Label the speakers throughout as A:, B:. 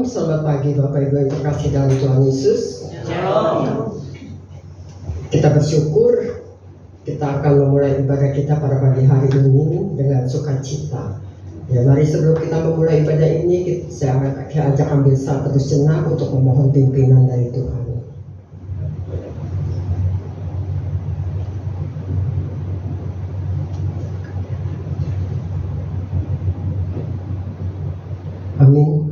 A: selamat pagi Bapak Ibu yang terkasih dalam Tuhan Yesus.
B: Shalom.
A: Kita bersyukur kita akan memulai ibadah kita pada pagi hari ini dengan sukacita. Ya, mari sebelum kita memulai ibadah ini, saya ajak ambil saat teduh sejenak untuk memohon pimpinan dari Tuhan. Amin.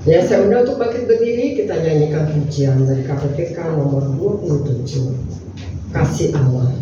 A: Ya, saya undang untuk bangkit berdiri, kita nyanyikan pujian dari KPPK nomor 27, Kasih Allah.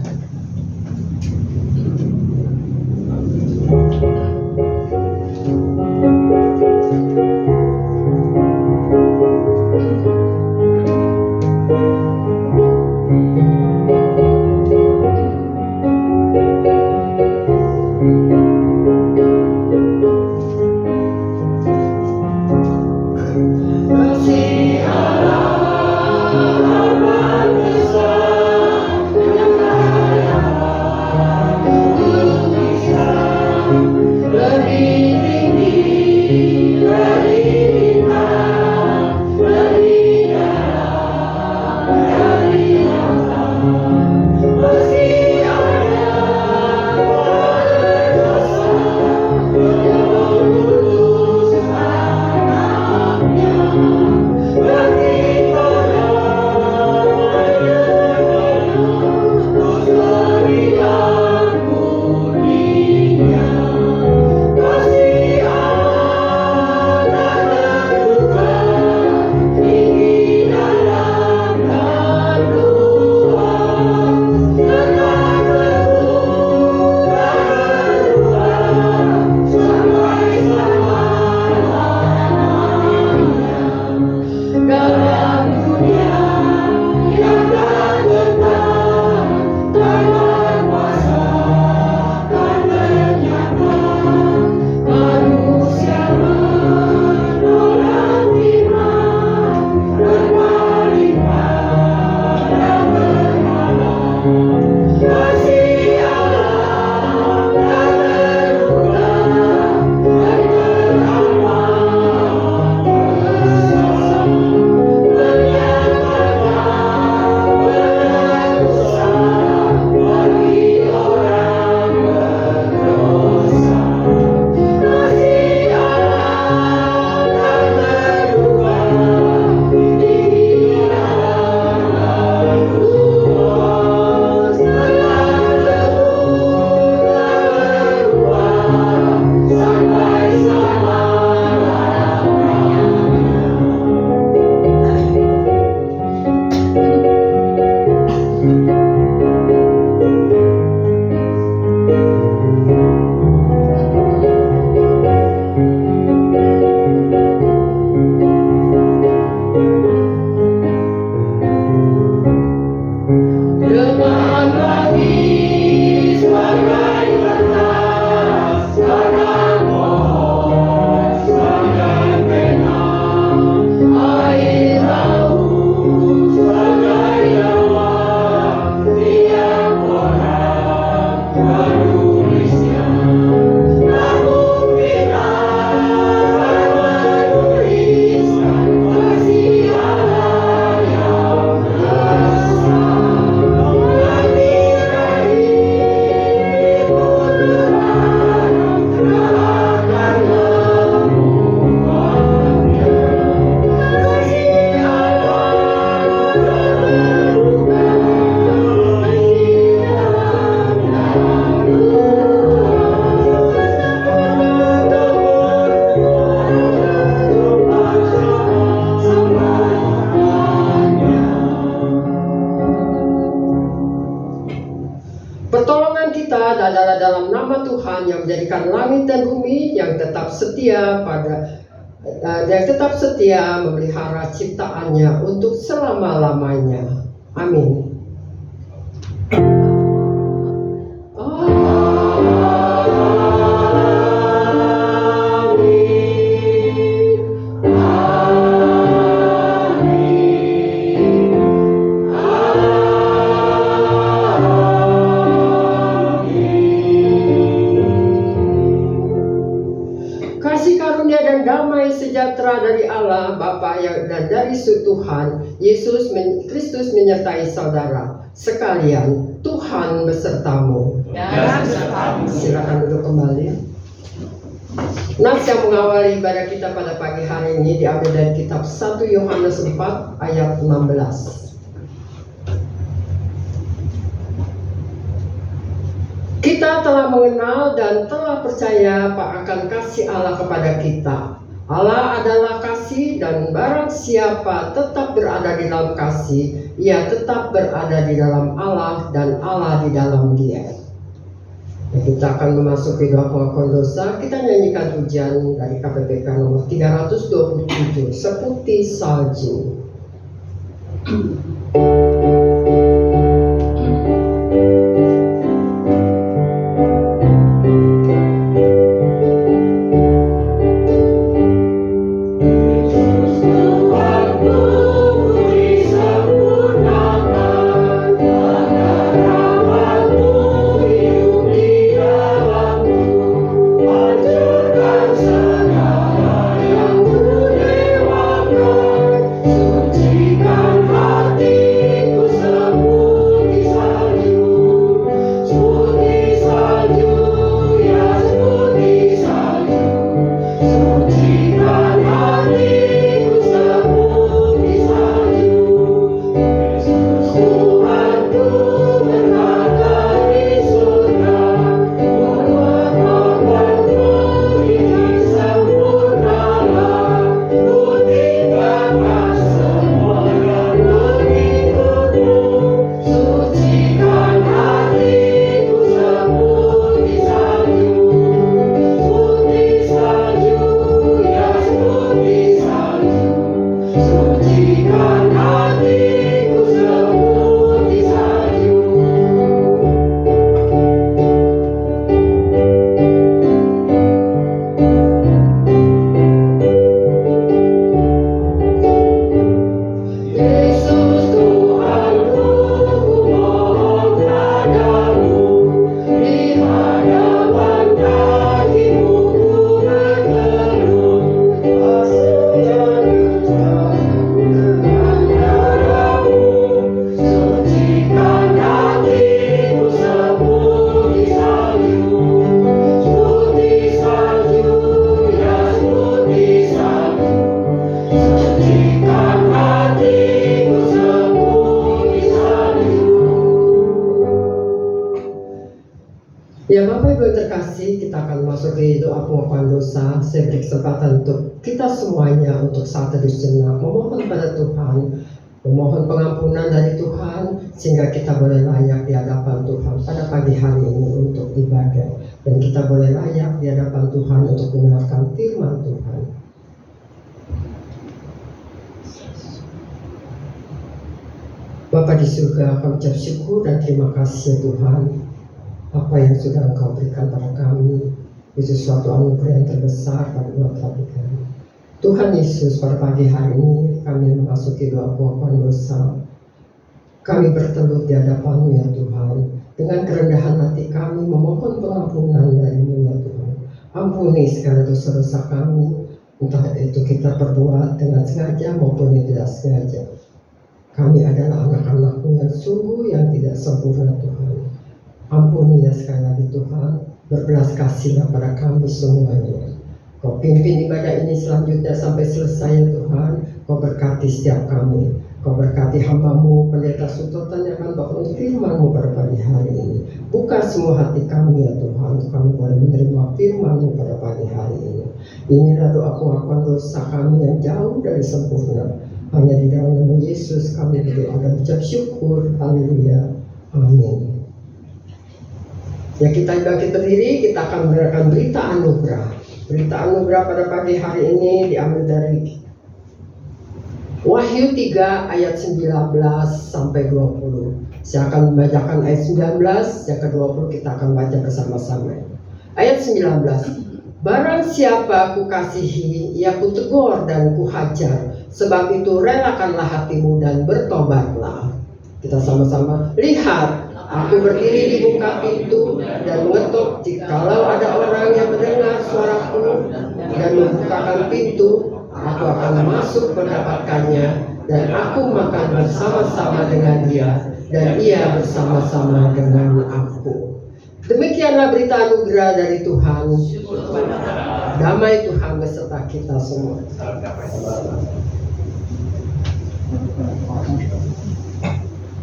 A: Pertolongan kita adalah dalam nama Tuhan yang menjadikan langit dan bumi, yang tetap setia memelihara ciptaannya untuk selama-lamanya. Amin. sejahtera dari Allah Bapa dan dari Tuhan Yesus Kristus menyertai saudara sekalian. Tuhan besertamu.
B: Dan besertamu.
A: Silakan duduk kembali. Nas yang mengawali ibadah kita pada pagi hari ini diambil dari kitab 1 Yohanes 4 ayat 16. Kita telah mengenal dan telah percaya akan kasih Allah kepada kita. Allah adalah kasih, dan barang siapa tetap berada di dalam kasih, ia tetap berada di dalam Allah dan Allah di dalam dia. Ya, kita akan memasuki doa pengakuan dosa. Kita nyanyikan pujian dari KPPK nomor 327, Seputih Salju. Ya Bapak Ibu yang terkasih, kita akan masuk ke doa pengakuan dosa. Saya beri kesempatan untuk kita semuanya untuk saat teduh sejenak memohon pada Tuhan, memohon pengampunan dari Tuhan, sehingga kita boleh layak di hadapan Tuhan pada pagi hari ini untuk ibadah, dan kita boleh layak di hadapan Tuhan untuk mendengarkan firman Tuhan. Bapa di surga, kami ucap syukur dan terima kasih Tuhan. Apa yang sudah Engkau berikan pada kami itu suatu anugerah yang terbesar pada buat kami. Tuhan Yesus, pada pagi hari ini kami memasuki doa pengakuan dosa. Kami bertelut di hadapan-Mu ya Tuhan, dengan kerendahan hati kami memohon pengampunan dari-Mu ya Tuhan. Ampuni segala dosa-dosa kami, entah itu kita perbuat dengan sengaja maupun tidak sengaja. Kami adalah anak-anak-Mu yang sungguh yang tidak sempurna Tuhan. Ampuni ya sekali lagi Tuhan, berbelas kasihlah pada kami semuanya. Kau pimpin ibadah ini selanjutnya sampai selesai ya Tuhan. Kau berkati setiap kami. Kau berkati hamba-Mu Pendeta Sutotan yang akan bangun firman-Mu pada pagi hari ini. Buka semua hati kami ya Tuhan, untuk kami boleh menerima firman-Mu pada pagi hari ini. Inilah doa pengakuan dosa kami yang jauh dari sempurna. Hanya di dalam nama Yesus kami berdoa dan ucap syukur. Haleluya. Amin. Ya, kita bangkit berdiri, kita akan mendengarkan berita anugerah. Berita anugerah pada pagi hari ini diambil dari Wahyu 3 ayat 19 sampai 20. Saya akan membacakan ayat 19, yang ke-20 kita akan baca bersama-sama. Ayat 19. Barang siapa kukasihi, ia kutegur dan kuhajar. Sebab itu relakanlah hatimu dan bertobatlah. Kita sama-sama lihat. Aku berdiri di buka pintu dan mengetuk. Jikalau ada orang yang mendengar suaraku dan membukakan pintu, aku akan masuk mendapatkannya, dan aku makan bersama-sama dengan dia, dan ia bersama-sama dengan aku. Demikianlah berita anugerah dari Tuhan. Damai Tuhan beserta kita semua.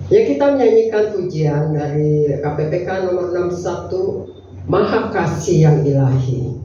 A: Ya, kita menyanyikan pujian dari KPPK nomor 61, Maha Kasih yang Ilahi.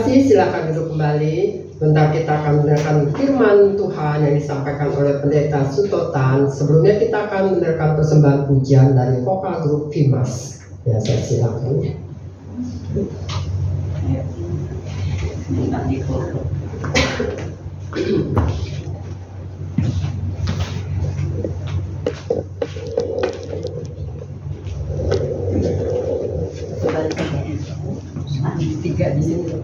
A: Silakan duduk kembali. Bentar kita akan mendengarkan firman Tuhan yang disampaikan oleh Pendeta Sutotan. Sebelumnya kita akan mendengarkan persembahan pujian dari vokal grup Vimas. Ya, saya silakan.
B: Tiga di sini.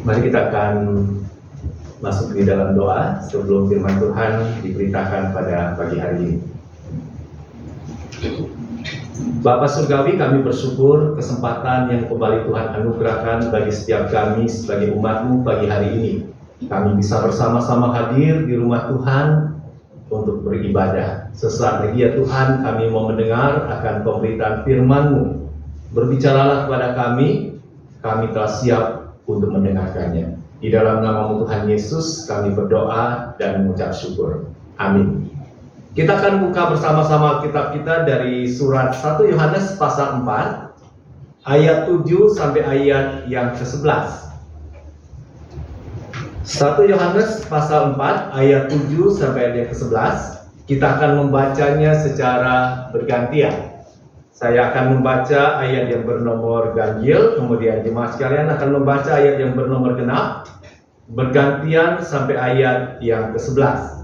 C: Mari kita akan masuk di dalam doa sebelum firman Tuhan diberitakan pada pagi hari ini. Bapa Surgawi, kami bersyukur kesempatan yang kembali Tuhan anugerahkan bagi setiap kami sebagai umat-Mu pagi hari ini. Kami bisa bersama-sama hadir di rumah Tuhan untuk beribadah. Sesaat lagi ya Tuhan, kami mau mendengar akan pemberitaan firman-Mu. Berbicaralah kepada kami telah siap untuk mendengarkannya. Di dalam nama Tuhan Yesus kami berdoa dan mengucap syukur. Amin. Kita akan buka bersama-sama kitab kita dari surat 1 Yohanes pasal 4 ayat 7 sampai ayat yang ke-11. 1 Yohanes pasal 4 ayat 7 sampai ayat yang ke-11. Kita akan membacanya secara bergantian. Saya akan membaca ayat yang bernomor ganjil, kemudian jemaat sekalian akan membaca ayat yang bernomor genap, bergantian sampai ayat yang ke-11.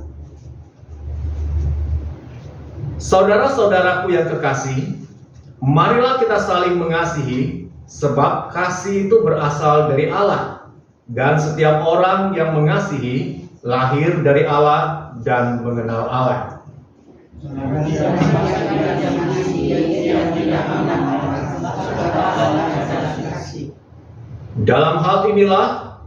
C: Saudara-saudaraku yang kekasih, marilah kita saling mengasihi, sebab kasih itu berasal dari Allah. Dan setiap orang yang mengasihi, lahir dari Allah dan mengenal Allah. Dalam hal inilah,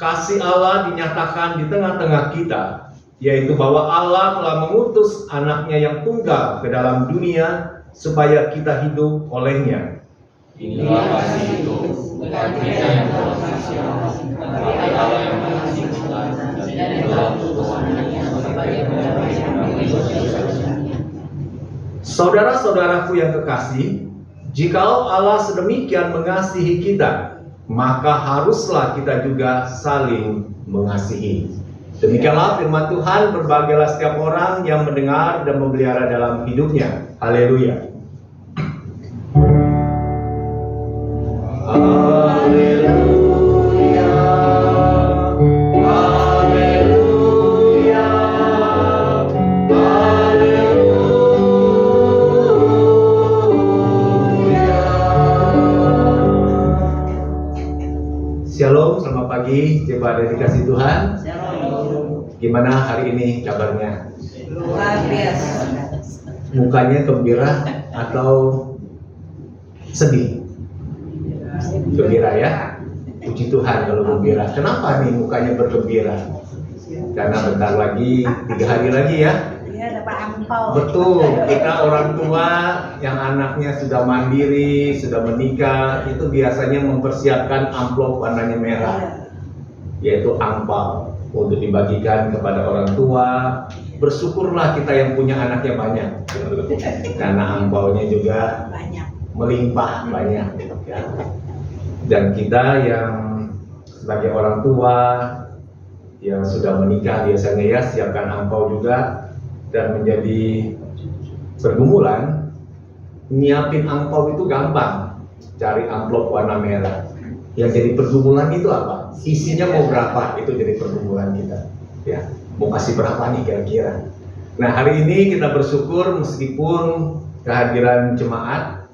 C: kasih Allah dinyatakan di tengah-tengah kita, yaitu bahwa Allah telah mengutus anaknya yang tunggal ke dalam dunia supaya kita hidup olehnya.
D: Inilah kasih itu, bukan kita yang berhasil, tetapi Allah yang mengasihi kita dan telah mengutus anaknya sebagai
C: Saudara-saudaraku yang kekasih, jikalau Allah sedemikian mengasihi kita, maka haruslah kita juga saling mengasihi. Demikianlah firman Tuhan, berbahagialah setiap orang yang mendengar dan memelihara dalam hidupnya. Haleluya. Haleluya. Haleluya. Haleluya. Shalom, selamat pagi, jemaat yang dikasihi Tuhan. Gimana hari ini kabarnya?
B: Luar biasa.
C: Mukanya gembira atau sedih? Gembira ya? Puji Tuhan kalau gembira. Kenapa nih mukanya bergembira? Karena bentar lagi, 3 hari lagi ya?
B: Iya, dapat angpau.
C: Betul, kita orang tua yang anaknya sudah mandiri, sudah menikah, itu biasanya mempersiapkan amplop warnanya merah, yaitu angpau, untuk dibagikan kepada orang tua. Bersyukurlah kita yang punya anaknya banyak, karena angpaunya juga
B: Banyak.
C: melimpah banyak. Ya. Dan kita yang sebagai orang tua yang sudah menikah biasanya ya siapkan angpau juga, dan menjadi pergumulan. Nyiapin angpau itu gampang, cari amplop warna merah. Yang jadi pergumulan itu apa? Isinya mau berapa? Itu jadi pergumulan kita. Ya, mau kasih berapa nih kira-kira? Nah, hari ini kita bersyukur meskipun kehadiran jemaat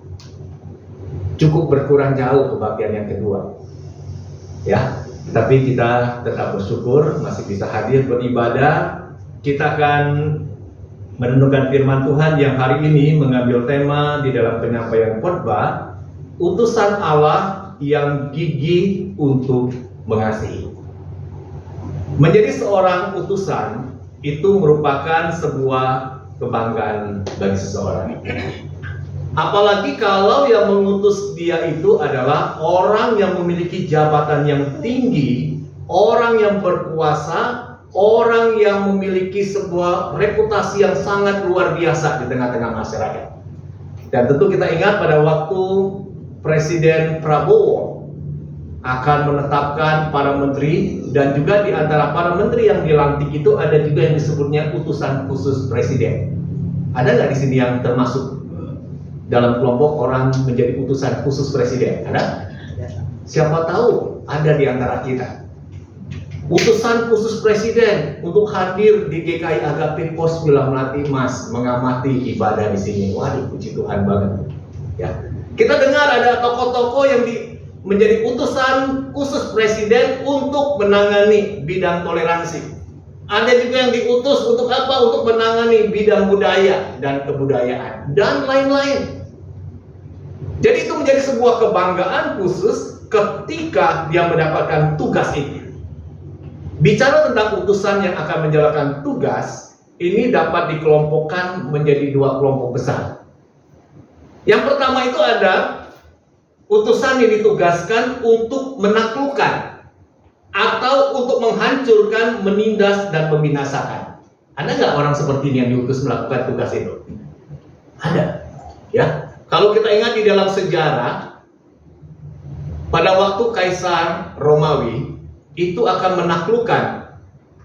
C: cukup berkurang jauh kebaktian yang kedua. Ya, tapi kita tetap bersyukur masih bisa hadir beribadah. Kita akan merenungkan firman Tuhan yang hari ini mengambil tema di dalam penyampaian khotbah, utusan Allah yang gigih untuk mengasihi. Menjadi seorang utusan itu merupakan sebuah kebanggaan bagi seseorang. Apalagi kalau yang mengutus dia itu adalah orang yang memiliki jabatan yang tinggi, orang yang berkuasa, orang yang memiliki sebuah reputasi yang sangat luar biasa di tengah-tengah masyarakat. Dan tentu kita ingat pada waktu Presiden Prabowo akan menetapkan para menteri, dan juga di antara para menteri yang dilantik itu ada juga yang disebutnya utusan khusus presiden. Ada nggak di sini yang termasuk dalam kelompok orang menjadi utusan khusus presiden? Ada? Siapa tahu ada di antara kita. Utusan khusus presiden untuk hadir di GKI Agape Pos Villa Melati Mas mengamati ibadah di sini. Waduh, puji Tuhan banget. Ya. Kita dengar ada tokoh-tokoh yang menjadi utusan khusus presiden untuk menangani bidang toleransi. Ada juga yang diutus untuk apa? Untuk menangani bidang budaya dan kebudayaan dan lain-lain. Jadi itu menjadi sebuah kebanggaan khusus ketika dia mendapatkan tugas ini. Bicara tentang utusan yang akan menjalankan tugas, ini dapat dikelompokkan menjadi dua kelompok besar. Yang pertama itu ada utusan yang ditugaskan untuk menaklukkan atau untuk menghancurkan, menindas, dan membinasakan. Ada nggak orang seperti ini yang diutus melakukan tugas itu? Ada, ya. Kalau kita ingat di dalam sejarah, pada waktu Kaisar Romawi itu akan menaklukkan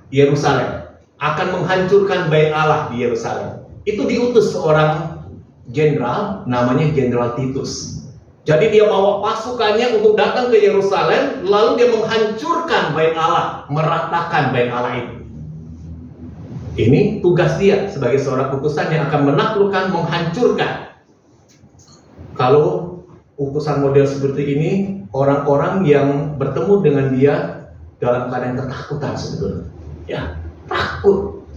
C: Yerusalem, akan menghancurkan Bait Allah di Yerusalem. Itu diutus seorang jenderal, namanya Jenderal Titus. Jadi dia bawa pasukannya untuk datang ke Yerusalem, lalu dia menghancurkan Bait Allah, meratakan Bait Allah itu. Ini tugas dia sebagai seorang utusan yang akan menaklukkan, menghancurkan. Kalau utusan model seperti ini, orang-orang yang bertemu dengan dia dalam keadaan ketakutan sebetulnya, ya, takut.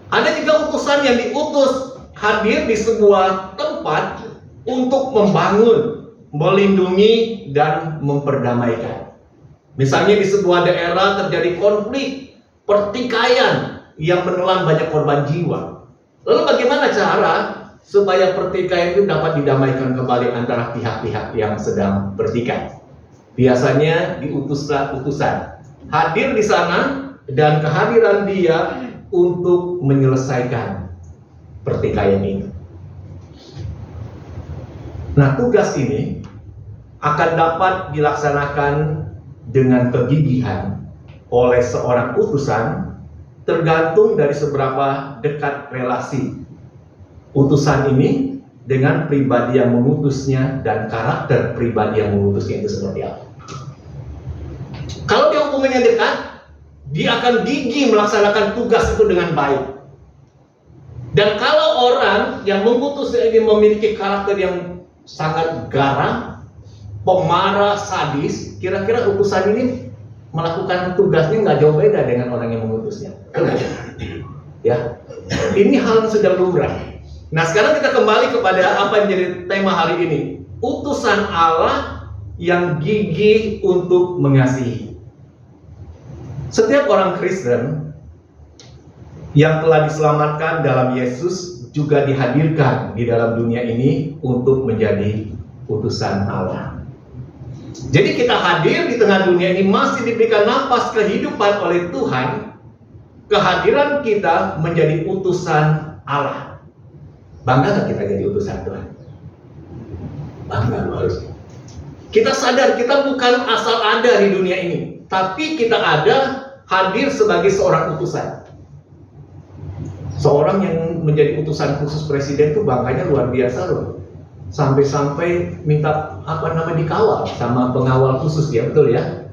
C: Ada juga utusan yang diutus hadir di sebuah tempat untuk membangun, melindungi, dan memperdamaikan. Misalnya di sebuah daerah terjadi konflik, pertikaian yang menelan banyak korban jiwa. Lalu bagaimana cara supaya pertikaian itu dapat didamaikan kembali antara pihak-pihak yang sedang bertikai? Biasanya diutuslah utusan hadir di sana, dan kehadiran dia untuk menyelesaikan pertikaian ini. Nah, tugas ini akan dapat dilaksanakan dengan kegigihan oleh seorang utusan, tergantung dari seberapa dekat relasi utusan ini dengan pribadi yang mengutusnya dan karakter pribadi yang mengutusnya itu seperti apa. Kalau dia hubungannya dekat, dia akan gigih melaksanakan tugas itu dengan baik. Dan kalau orang yang mengutusnya ini memiliki karakter yang sangat garang, pemarah, sadis, kira-kira utusan ini melakukan tugasnya nggak jauh beda dengan orang yang mengutusnya. Ya, ini hal yang sudah lumrah. Nah, sekarang kita kembali kepada apa yang menjadi tema hari ini. Utusan Allah yang gigih untuk mengasihi. Setiap orang Kristen yang telah diselamatkan dalam Yesus juga dihadirkan di dalam dunia ini untuk menjadi utusan Allah. Jadi kita hadir di tengah dunia ini masih diberikan napas kehidupan oleh Tuhan. Kehadiran kita menjadi utusan Allah. Bangga gak kita jadi utusan Tuhan? Bangga harusnya. Kita sadar kita bukan asal ada di dunia ini, tapi kita ada hadir sebagai seorang utusan. Seorang yang menjadi utusan khusus presiden itu bangkanya luar biasa loh. Sampai-sampai minta dikawal sama pengawal khusus dia, betul ya?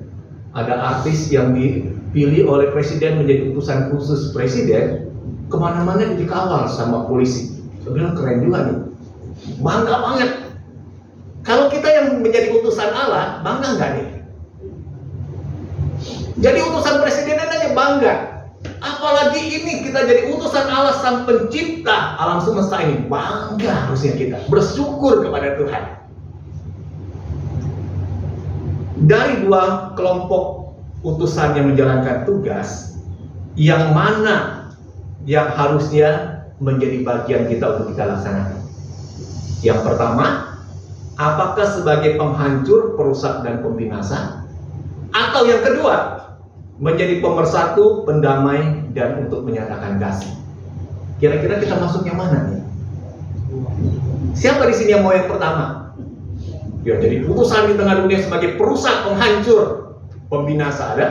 C: Ada artis yang dipilih oleh presiden menjadi utusan khusus presiden, kemana-mana dikawal sama polisi. Saya bilang keren juga nih, bangga banget. Kalau kita yang menjadi utusan Allah, bangga nggak nih? Jadi utusan presiden aja bangga. Apalagi ini kita jadi utusan Allah sang pencipta alam semesta ini, bangga harusnya kita, bersyukur kepada Tuhan. Dari dua kelompok utusan yang menjalankan tugas, yang mana yang harusnya menjadi bagian kita untuk kita laksanakan? Yang pertama, apakah sebagai penghancur, perusak, dan pembinasa? Atau yang kedua, menjadi pemersatu, pendamai, dan untuk menyatakan kasih? Kira-kira kita masuk yang mana nih? Siapa di sini yang mau yang pertama? Ya, jadi utusan di tengah dunia sebagai perusak, penghancur, pembinasa. Ada?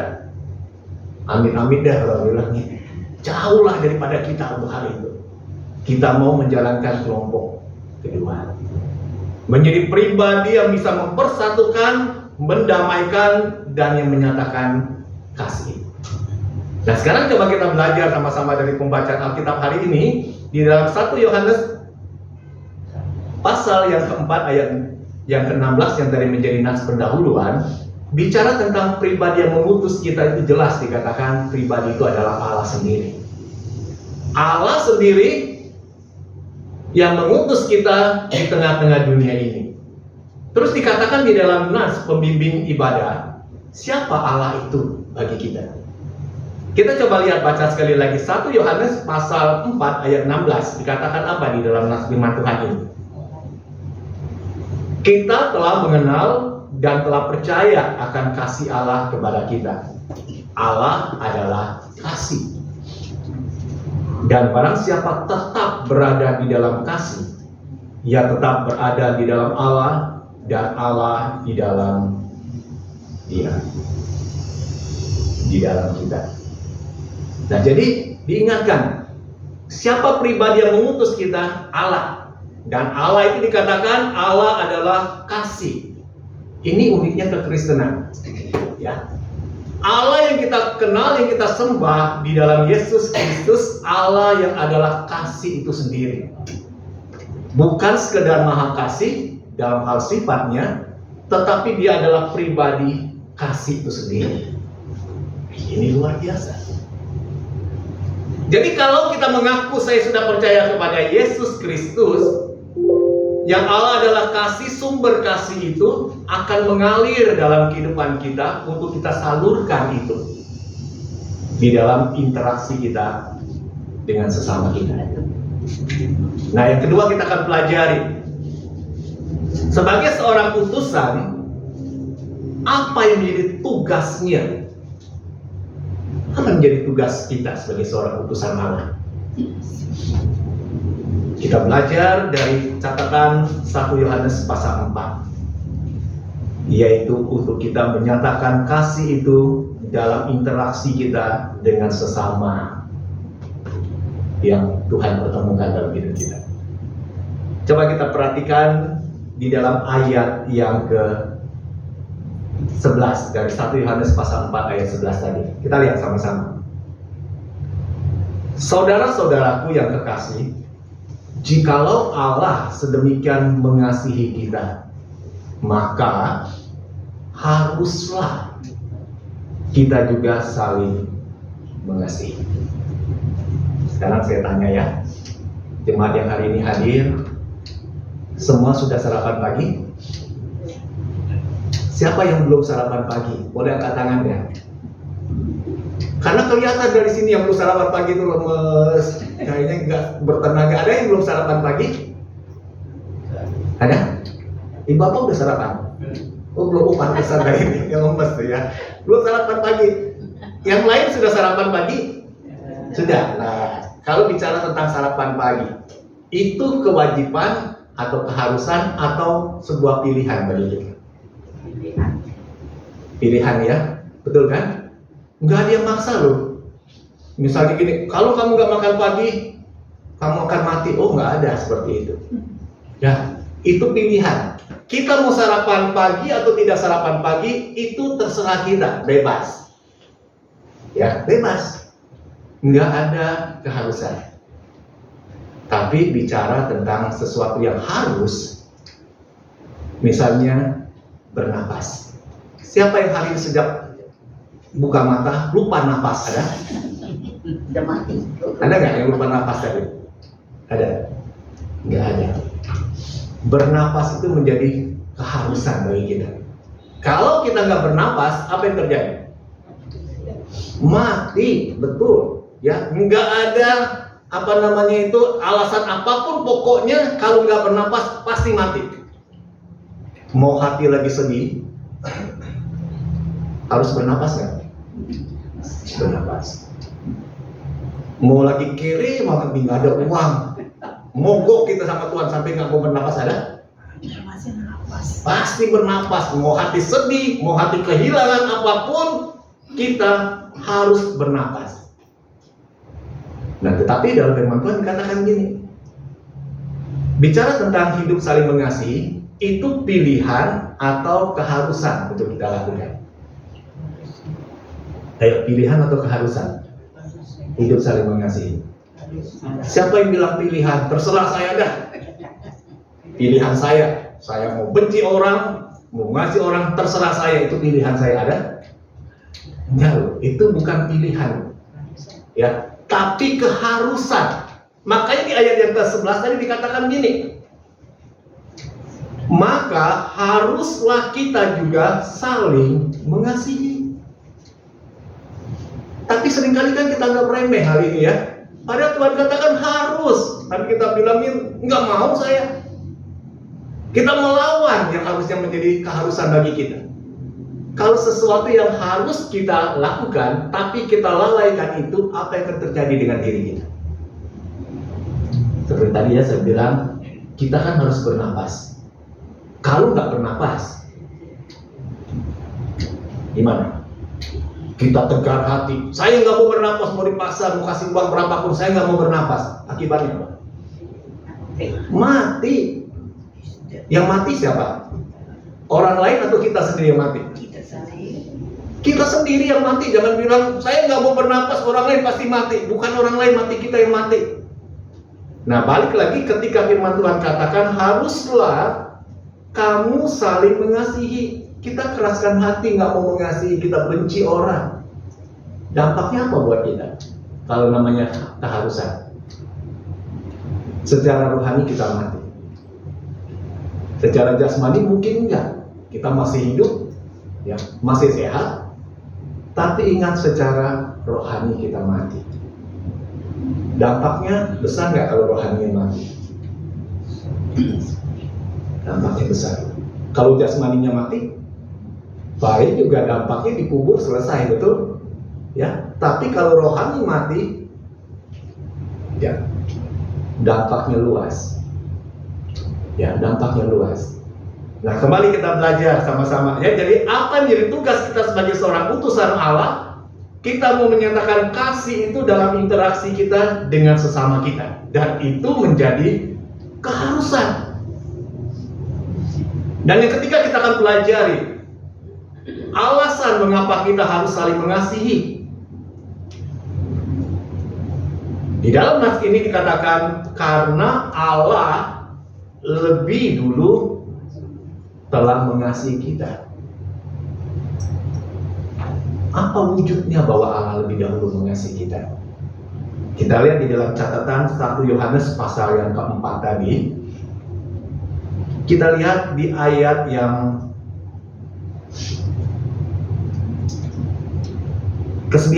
C: Amin-amin dah kalau bilangnya. Jauhlah daripada kita untuk hal itu. Kita mau menjalankan kelompok kedua, menjadi pribadi yang bisa mempersatukan, mendamaikan, dan yang menyatakan kasih. Nah, sekarang coba kita belajar sama-sama dari pembacaan Alkitab hari ini di dalam 1 Yohanes pasal yang keempat ayat yang ke-16 yang tadi menjadi nas pendahuluan, bicara tentang pribadi yang mengutus kita itu jelas dikatakan pribadi itu adalah Allah sendiri. Allah sendiri yang mengutus kita di tengah-tengah dunia ini. Terus dikatakan di dalam nas pembimbing ibadah, siapa Allah itu bagi kita? Kita coba lihat, baca sekali lagi 1 Yohanes pasal 4 ayat 16. Dikatakan apa di dalam nas firman Tuhan ini? Kita telah mengenal dan telah percaya akan kasih Allah kepada kita. Allah adalah kasih. Dan barang siapa tetap berada di dalam kasih, ia tetap berada di dalam Allah dan Allah di dalam dia, di dalam kita. Nah, jadi diingatkan, siapa pribadi yang mengutus kita? Allah. Dan Allah itu dikatakan Allah adalah kasih. Ini uniknya kekristenan. Ya. Allah yang kita kenal, yang kita sembah di dalam Yesus Kristus, Allah yang adalah kasih itu sendiri. Bukan sekedar maha kasih dalam hal sifatnya, tetapi dia adalah pribadi kasih itu sendiri. Ini luar biasa. Jadi kalau kita mengaku saya sudah percaya kepada Yesus Kristus, yang Allah adalah kasih, sumber kasih itu akan mengalir dalam kehidupan kita untuk kita salurkan itu di dalam interaksi kita dengan sesama kita. Nah, yang kedua kita akan pelajari, sebagai seorang utusan, apa yang menjadi tugasnya? Apa menjadi tugas kita sebagai seorang utusan Allah? Kita belajar dari catatan 1 Yohanes pasal 4, yaitu untuk kita menyatakan kasih itu dalam interaksi kita dengan sesama yang Tuhan pertemukan dalam hidup kita. Coba kita perhatikan di dalam ayat yang ke-11 dari 1 Yohanes pasal 4 ayat 11 tadi. Kita lihat sama-sama. Saudara-saudaraku yang kekasih, jikalau Allah sedemikian mengasihi kita, maka haruslah kita juga saling mengasihi. Sekarang saya tanya ya, jemaat yang hari ini hadir, semua sudah sarapan pagi? Siapa yang belum sarapan pagi? Boleh angkat tangannya. Karena kelihatan dari sini yang belum sarapan pagi itu lemes, kayaknya nggak bertenaga. Ada yang belum sarapan pagi? Ada? Ibu Bapak udah sarapan? Oh belum, pantesan dari ini yang lemes tuh ya. Belum sarapan pagi. Yang lain sudah sarapan pagi? Sudah. Nah, kalau bicara tentang sarapan pagi, itu kewajiban atau keharusan atau sebuah pilihan bagi kita? Pilihan ya, betul kan? Nggak ada yang maksa loh. Misalnya gini, kalau kamu nggak makan pagi, kamu akan mati. Oh, nggak ada seperti itu. Ya, itu pilihan. Kita mau sarapan pagi atau tidak sarapan pagi, itu terserah kita, bebas. Ya, bebas. Nggak ada keharusan. Tapi bicara tentang sesuatu yang harus, misalnya bernapas. Siapa yang hari ini sejak buka mata lupa napas? Ada?
B: Udah mati.
C: Ada nggak yang lupa napas tadi? Ada? Nggak ada. Bernapas itu menjadi keharusan bagi kita. Kalau kita nggak bernapas, apa yang terjadi? Mati, betul. Ya, nggak ada apa namanya itu alasan apapun, pokoknya kalau nggak bernapas pasti mati. Mau hati lagi sedih, harus bernapas nggak? Bernapas. Mau lagi kiri, malah nggak ada uang, mogok kita sama Tuhan sampai nggak mau bernapas, ada?
B: Masih nafas.
C: Pasti bernapas. Mau hati sedih, mau hati kehilangan apapun, kita harus bernapas. Nah, tetapi dalam firman Tuhan dikatakan gini, bicara tentang hidup saling mengasihi, itu pilihan atau keharusan untuk kita lakukan. Ayo, pilihan atau keharusan? Hidup saling mengasihi. Siapa yang bilang pilihan? Terserah saya dah. Pilihan saya Saya mau benci orang, mau ngasih orang, terserah saya, itu pilihan saya ada? Enggak loh, itu bukan pilihan. Ya, tapi keharusan. Makanya di ayat yang ke-11 tadi dikatakan gini, maka haruslah kita juga saling mengasihi. Tapi seringkali kan kita anggap remeh hal ini ya. Padahal Tuhan katakan harus, tapi kita bilangin nggak mau saya. Kita melawan yang harusnya menjadi keharusan bagi kita. Kalau sesuatu yang harus kita lakukan, tapi kita lalaikan itu, apa yang akan terjadi dengan diri kita? Seperti tadi ya saya bilang, kita kan harus bernapas. Kalau nggak bernapas, gimana? Kita tegar hati, saya nggak mau bernapas, mau di pasar, mau kasih uang berapapun, saya nggak mau bernapas. Akibatnya apa? Mati. Yang mati siapa? Orang lain atau kita sendiri yang mati?
B: Kita sendiri.
C: Kita sendiri yang mati. Jangan bilang saya nggak mau bernapas, orang lain pasti mati. Bukan orang lain mati, kita yang mati. Nah, balik lagi ketika firman Tuhan katakan haruslah kamu saling mengasihi. Kita keraskan hati, nggak mau mengasihi, kita benci orang. Dampaknya apa buat kita? Kalau namanya keharusan. Secara rohani kita mati. Secara jasmani mungkin enggak. Kita masih hidup, ya, masih sehat. Tapi ingat secara rohani kita mati. Dampaknya besar nggak kalau rohaninya mati? Dampaknya besar. Kalau jasmaninya mati, baik juga dampaknya dikubur selesai, betul? Ya. Tapi kalau rohani mati, ya, dampaknya luas. Ya, dampaknya luas. Nah, kembali kita belajar sama-sama. Ya, jadi apa yang jadi tugas kita sebagai seorang utusan Allah? Kita mau menyatakan kasih itu dalam interaksi kita dengan sesama kita, dan itu menjadi keharusan. Dan yang ketiga kita akan pelajari alasan mengapa kita harus saling mengasihi. Di dalam nas ini dikatakan karena Allah lebih dulu telah mengasihi kita. Apa wujudnya bahwa Allah lebih dahulu mengasihi kita? Kita lihat di dalam catatan 1 Yohanes pasal yang keempat tadi. Kita lihat di ayat yang ke-9.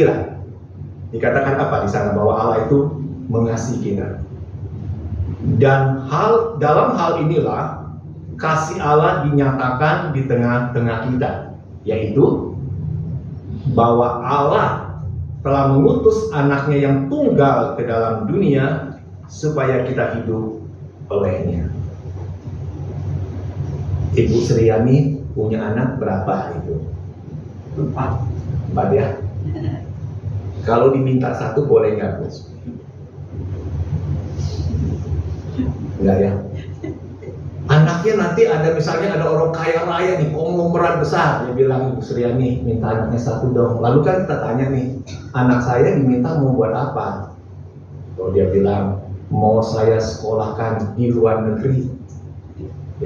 C: Dikatakan apa di sana? Bahwa Allah itu mengasihi kita. Dan dalam hal inilah kasih Allah dinyatakan di tengah-tengah kita, yaitu bahwa Allah telah mengutus anaknya yang tunggal ke dalam dunia supaya kita hidup olehnya. Ibu Sriani punya anak berapa itu? 4 ya? Kalau diminta 1 boleh nggak, Bu? Enggak ya? Anaknya nanti ada, misalnya ada orang kaya raya nih, konglomerat besar, dia bilang Ibu Sriani minta anaknya 1 dong. Lalu kan kita tanya nih, anak saya diminta mau buat apa? Kalau dia bilang mau saya sekolahkan di luar negeri,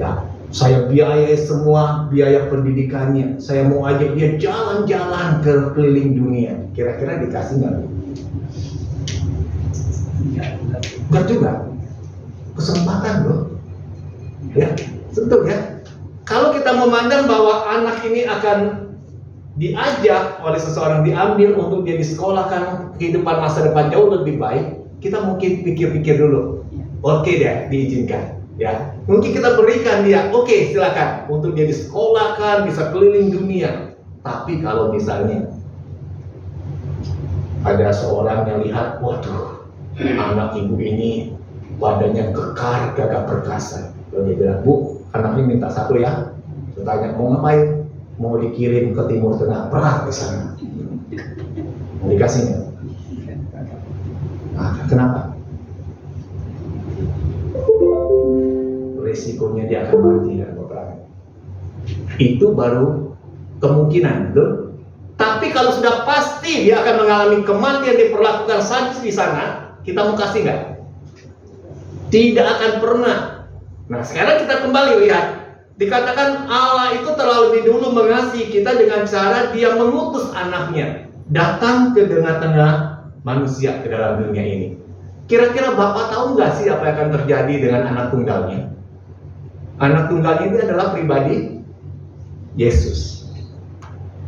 C: ya saya biayai semua biaya pendidikannya, saya mau ajak dia jalan-jalan ke keliling dunia. Kira-kira dikasih nggak? Enggak juga. Kesempatan loh. Ya, tentu ya. Kalau kita memandang bahwa anak ini akan diajak oleh seseorang, diambil untuk dia disekolahkan kehidupan masa depan jauh lebih baik, kita mungkin pikir-pikir dulu. Oke deh, diizinkan. Ya, mungkin kita berikan dia, oke, silakan untuk dia disekolahkan, bisa keliling dunia. Tapi kalau misalnya ada seorang yang lihat, waduh, anak ibu ini badannya kekar, gagah perkasa. Lalu dia bilang, Bu, anaknya minta 1 ya. Saya tanya, mau ngapain? Mau dikirim ke Timur Tengah, perang di sana. Mau dikasih nggak? Nah, kenapa? Resikonya dia akan mati dan berperang. Itu baru kemungkinan, betul? Tapi kalau sudah pasti dia akan mengalami kematian, diperlakukan sadis di sana, kita mau kasih nggak? Tidak akan pernah. Nah, sekarang kita kembali lihat Dikatakan Allah itu terlebih dulu mengasihi kita dengan cara Dia mengutus anaknya datang ke tengah-tengah manusia ke dalam dunia ini. Kira-kira Bapak tahu nggak sih apa yang akan terjadi dengan anak tunggalnya? Anak tunggal ini adalah pribadi Yesus.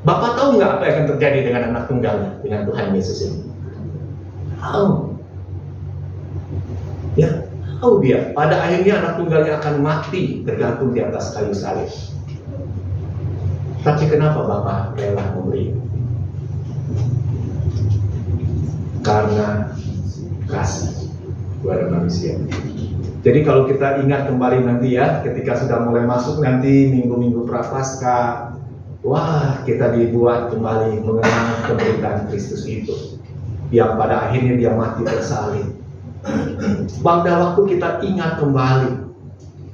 C: Bapak tahu nggak apa yang akan terjadi dengan anak tunggalnya, dengan Tuhan Yesus ini? Tahu. Ya, tahu dia. Pada akhirnya anak tunggalnya akan mati tergantung di atas kayu salib. Tapi kenapa Bapak rela memberi? Karena kasih kepada manusia. Jadi kalau kita ingat kembali nanti ya, ketika sudah mulai masuk nanti minggu-minggu Prapaskah, wah, kita dibuat kembali mengenang penderitaan Kristus itu, yang pada akhirnya Dia mati tersalib. Pada waktu kita ingat kembali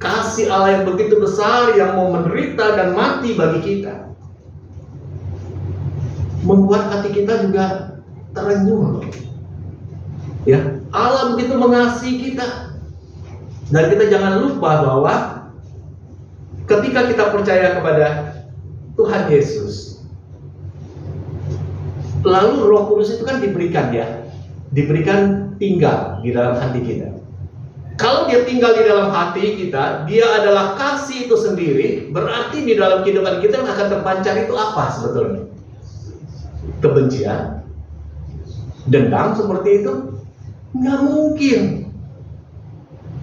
C: kasih Allah yang begitu besar, yang mau menderita dan mati bagi kita, membuat hati kita juga terenyuh. Ya, Allah begitu mengasihi kita. Dan kita jangan lupa bahwa ketika kita percaya kepada Tuhan Yesus, lalu Roh Kudus itu kan diberikan ya, diberikan tinggal di dalam hati kita. Kalau Dia tinggal di dalam hati kita, Dia adalah kasih itu sendiri. Berarti di dalam kehidupan kita yang akan terpancar itu apa sebetulnya? Kebencian, dendam seperti itu? Nggak mungkin.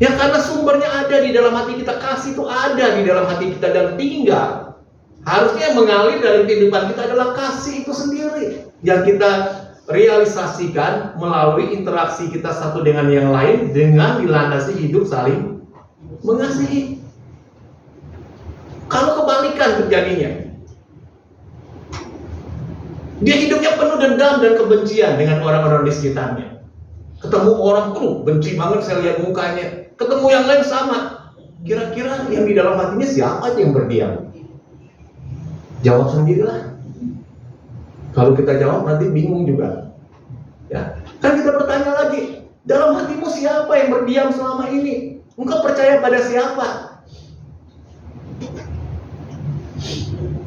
C: Ya, karena sumbernya ada di dalam hati kita, kasih itu ada di dalam hati kita dan tinggal. Harusnya yang mengalir dalam kehidupan kita adalah kasih itu sendiri, yang kita realisasikan melalui interaksi kita satu dengan yang lain, dengan dilandasi hidup saling mengasihi. Kalau kebalikan terjadinya, dia hidupnya penuh dendam dan kebencian dengan orang-orang di sekitarnya. Ketemu orang, benci banget saya lihat mukanya. Ketemu yang lain sama. Kira-kira yang di dalam hatinya siapa yang berdiam? Jawab sendirilah. Kalau kita jawab nanti bingung juga. Ya, kan kita bertanya lagi, dalam hatimu siapa yang berdiam selama ini? Engkau percaya pada siapa?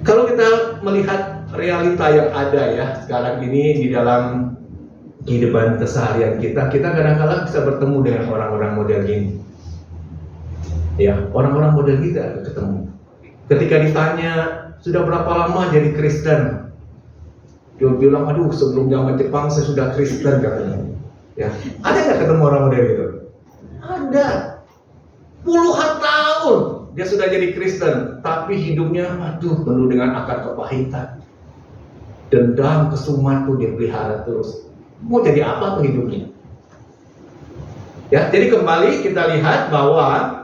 C: Kalau kita melihat realita yang ada ya sekarang ini di dalam kehidupan keseharian kita kadang-kadang bisa bertemu dengan orang-orang model gini. Ya, orang-orang model kita ketemu. Ketika ditanya, sudah berapa lama jadi Kristen? Dia bilang, aduh, sebelum zaman Jepang saya sudah Kristen katanya. Ya, ada nggak ketemu orang model itu? Ada. Puluhan tahun dia sudah jadi Kristen, tapi hidupnya, aduh, penuh dengan akar kepahitan. Dendam, kesumat tuh dia pelihara terus. Mau jadi apa tuh hidupnya? Ya, jadi kembali kita lihat bahwa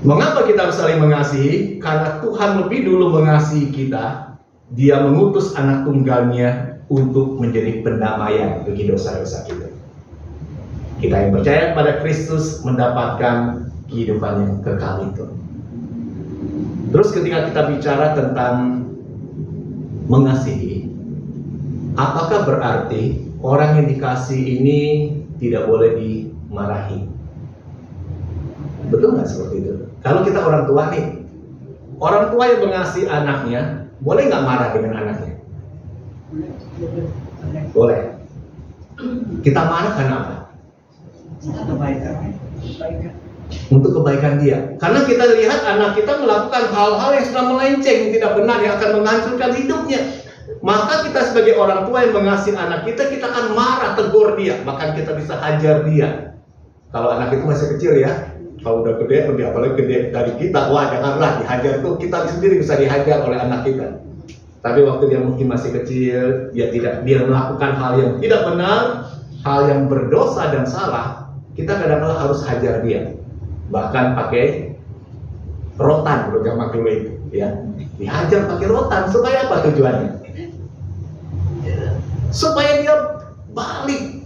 C: mengapa kita harus saling mengasihi? Karena Tuhan lebih dulu mengasihi kita. Dia mengutus anak tunggalnya untuk menjadi pendamaian bagi dosa-dosa kita. Kita yang percaya pada Kristus mendapatkan kehidupan yang kekal itu. Terus ketika kita bicara tentang mengasihi, apakah berarti orang yang dikasih ini tidak boleh dimarahi? Betul nggak seperti itu? Kalau kita orang tua nih, orang tua yang mengasihi anaknya, boleh nggak marah dengan anaknya? Boleh. Kita marah karena apa? Untuk kebaikan dia. Karena kita lihat anak kita melakukan hal-hal yang sudah melenceng, tidak benar, yang akan menghancurkan hidupnya. Maka kita sebagai orang tua yang mengasihi anak kita akan marah, tegur dia, bahkan kita bisa hajar dia. Kalau anak itu masih kecil ya. Kalau udah gede, lebih apalagi gede dari kita, wah janganlah dihajar tuh, kita sendiri bisa dihajar oleh anak kita. Tapi waktu dia mungkin masih kecil, dia melakukan hal yang tidak benar, hal yang berdosa dan salah, kita kadang-kadang harus hajar dia. Bahkan pakai rotan, kalau zaman dulu itu, ya, dihajar pakai rotan. Supaya apa tujuannya? Supaya dia balik,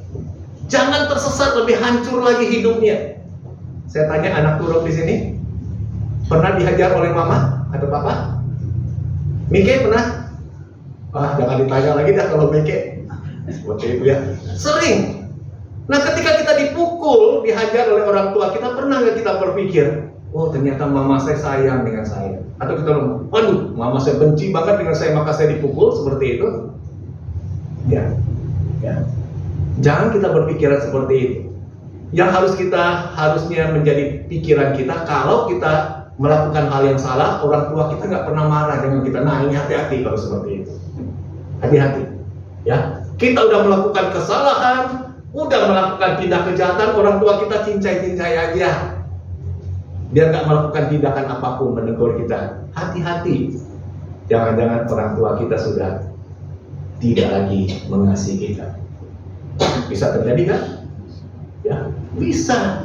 C: jangan tersesat, lebih hancur lagi hidupnya. Saya tanya anak turun di sini, pernah dihajar oleh mama atau papa? Mike pernah? Jangan ditanya lagi dah kalau Mike. Seperti itu ya. Sering. Nah, ketika kita dipukul, dihajar oleh orang tua, kita pernah nggak kita berpikir, oh ternyata mama saya sayang dengan saya. Atau kita ngomong, aduh mama saya benci banget dengan saya, maka saya dipukul, seperti itu. Ya. Jangan kita berpikiran seperti itu. Yang harusnya menjadi pikiran kita, kalau kita melakukan hal yang salah, orang tua kita nggak pernah marah dengan kita. Nah ini hati-hati kalau seperti itu. Hati-hati. Ya, kita udah melakukan kesalahan, udah melakukan tindak kejahatan, orang tua kita cincai-cincai aja. Dia nggak melakukan tindakan apapun menegur kita. Hati-hati. Jangan-jangan orang tua kita sudah tidak lagi mengasihi kita. Bisa terjadi kan? Ya, bisa.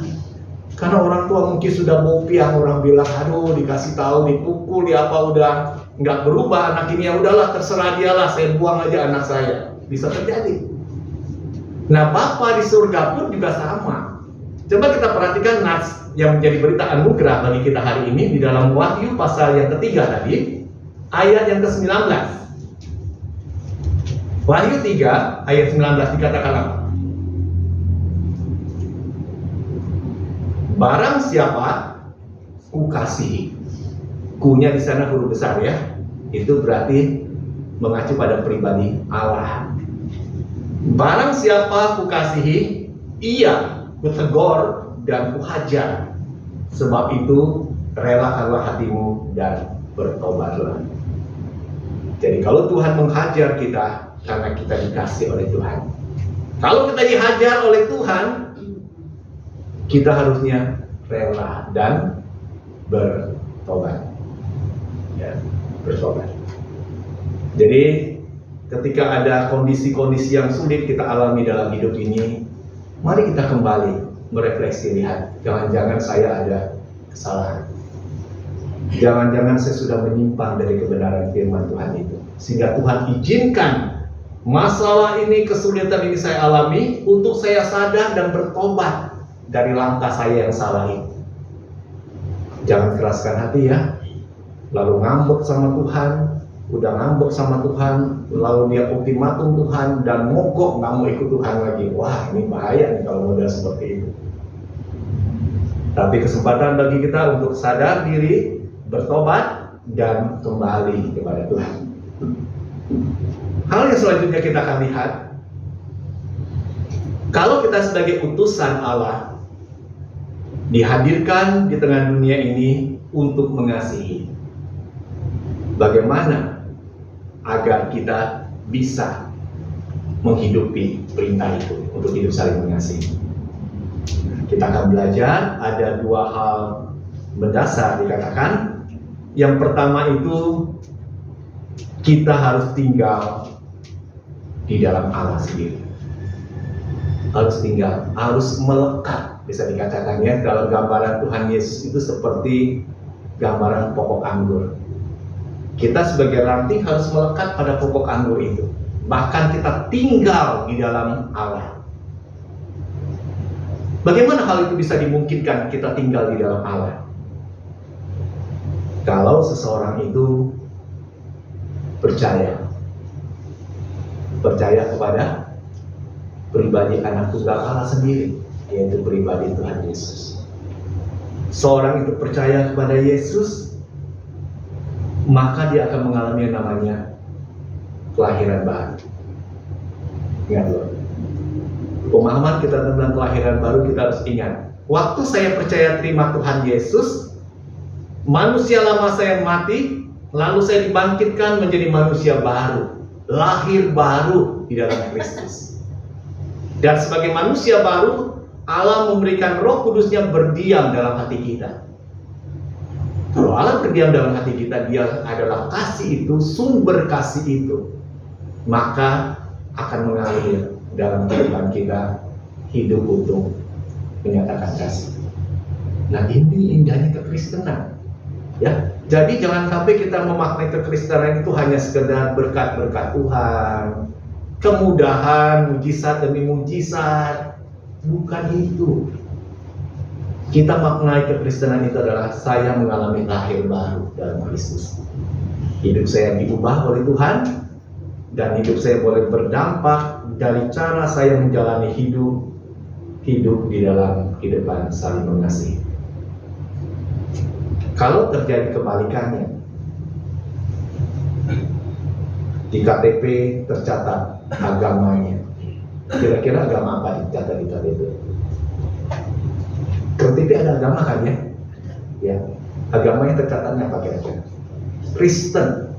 C: Karena orang tua mungkin sudah bopiang, orang bilang, aduh dikasih tahu, dipukul, apa udah nggak berubah anak ini, ya udahlah terserah dialah, saya buang aja anak saya. Bisa terjadi. Nah, Bapa di surga pun juga sama. Coba kita perhatikan nas yang menjadi berita anugerah bagi kita hari ini di dalam Wahyu pasal yang ketiga tadi, ayat yang ke-19. Wahyu 3 ayat 19 dikatakan apa? Barang siapa kukasihi. Kunya di sana huruf besar ya. Itu berarti mengacu pada pribadi Allah. Barang siapa kukasihi, ia kutegur dan kuhajar. Sebab itu relakanlah hatimu dan bertobatlah. Jadi kalau Tuhan menghajar kita karena kita dikasih oleh Tuhan. Kalau kita dihajar oleh Tuhan, kita harusnya rela dan bertobat. Ya, bertobat. Jadi ketika ada kondisi-kondisi yang sulit kita alami dalam hidup ini, mari kita kembali merefleksi, lihat, jangan-jangan saya ada kesalahan. Jangan-jangan saya sudah menyimpang dari kebenaran firman Tuhan itu. Sehingga Tuhan izinkan masalah ini, kesulitan ini saya alami untuk saya sadar dan bertobat dari langkah saya yang salah itu. Jangan keraskan hati ya. Lalu ngambek sama Tuhan, udah ngambek sama Tuhan, lalu dia ultimatum Tuhan dan mogok nggak mau ikut Tuhan lagi. Wah, ini bahaya nih kalau model seperti itu. Tapi kesempatan bagi kita untuk sadar diri, bertobat dan kembali kepada Tuhan. Hal yang selanjutnya kita akan lihat, kalau kita sebagai utusan Allah dihadirkan di tengah dunia ini untuk mengasihi, bagaimana agar kita bisa menghidupi perintah itu untuk hidup saling mengasihi. Kita akan belajar ada dua hal mendasar dikatakan. Yang pertama itu kita harus tinggal di dalam Allah sendiri. Harus tinggal, harus melekat, bisa dikatakan ya, dalam gambaran Tuhan Yesus itu seperti gambaran pokok anggur. Kita sebagai ranting harus melekat pada pokok anggur itu. Bahkan kita tinggal di dalam Allah. Bagaimana hal itu bisa dimungkinkan kita tinggal di dalam Allah? Kalau seseorang itu percaya kepada pribadi anak tunggal Allah sendiri, yaitu pribadi Tuhan Yesus. Seorang itu percaya kepada Yesus, maka dia akan mengalami yang namanya kelahiran baru. Ingat loh, pemahaman kita tentang kelahiran baru kita harus ingat. Waktu saya percaya terima Tuhan Yesus, manusia lama saya mati, lalu saya dibangkitkan menjadi manusia baru, lahir baru di dalam Kristus. Dan sebagai manusia baru, Allah memberikan Roh Kudusnya berdiam dalam hati kita. Kalau Allah berdiam dalam hati kita, Dia adalah kasih itu, sumber kasih itu, maka akan mengalir dalam kehidupan kita, hidup untuk menyatakan kasih. Nah, ini indahnya kekristenan. Ya, jadi jangan sampai kita memaknai kekristenan itu hanya sekedar berkat-berkat Tuhan, kemudahan, mujizat demi mujizat. Bukan itu. Kita maknai kekristenan itu adalah saya mengalami lahir baru dalam Kristus. Hidup saya diubah oleh Tuhan, dan hidup saya boleh berdampak dari cara saya menjalani hidup di dalam kehidupan saling mengasihi. Kalau terjadi kebalikannya, di KTP tercatat agamanya, kira-kira agama apa dicatat di KTP? KTP ada agama kan ya? Ya, agamanya tercatatnya apa kira-kira? Kristen.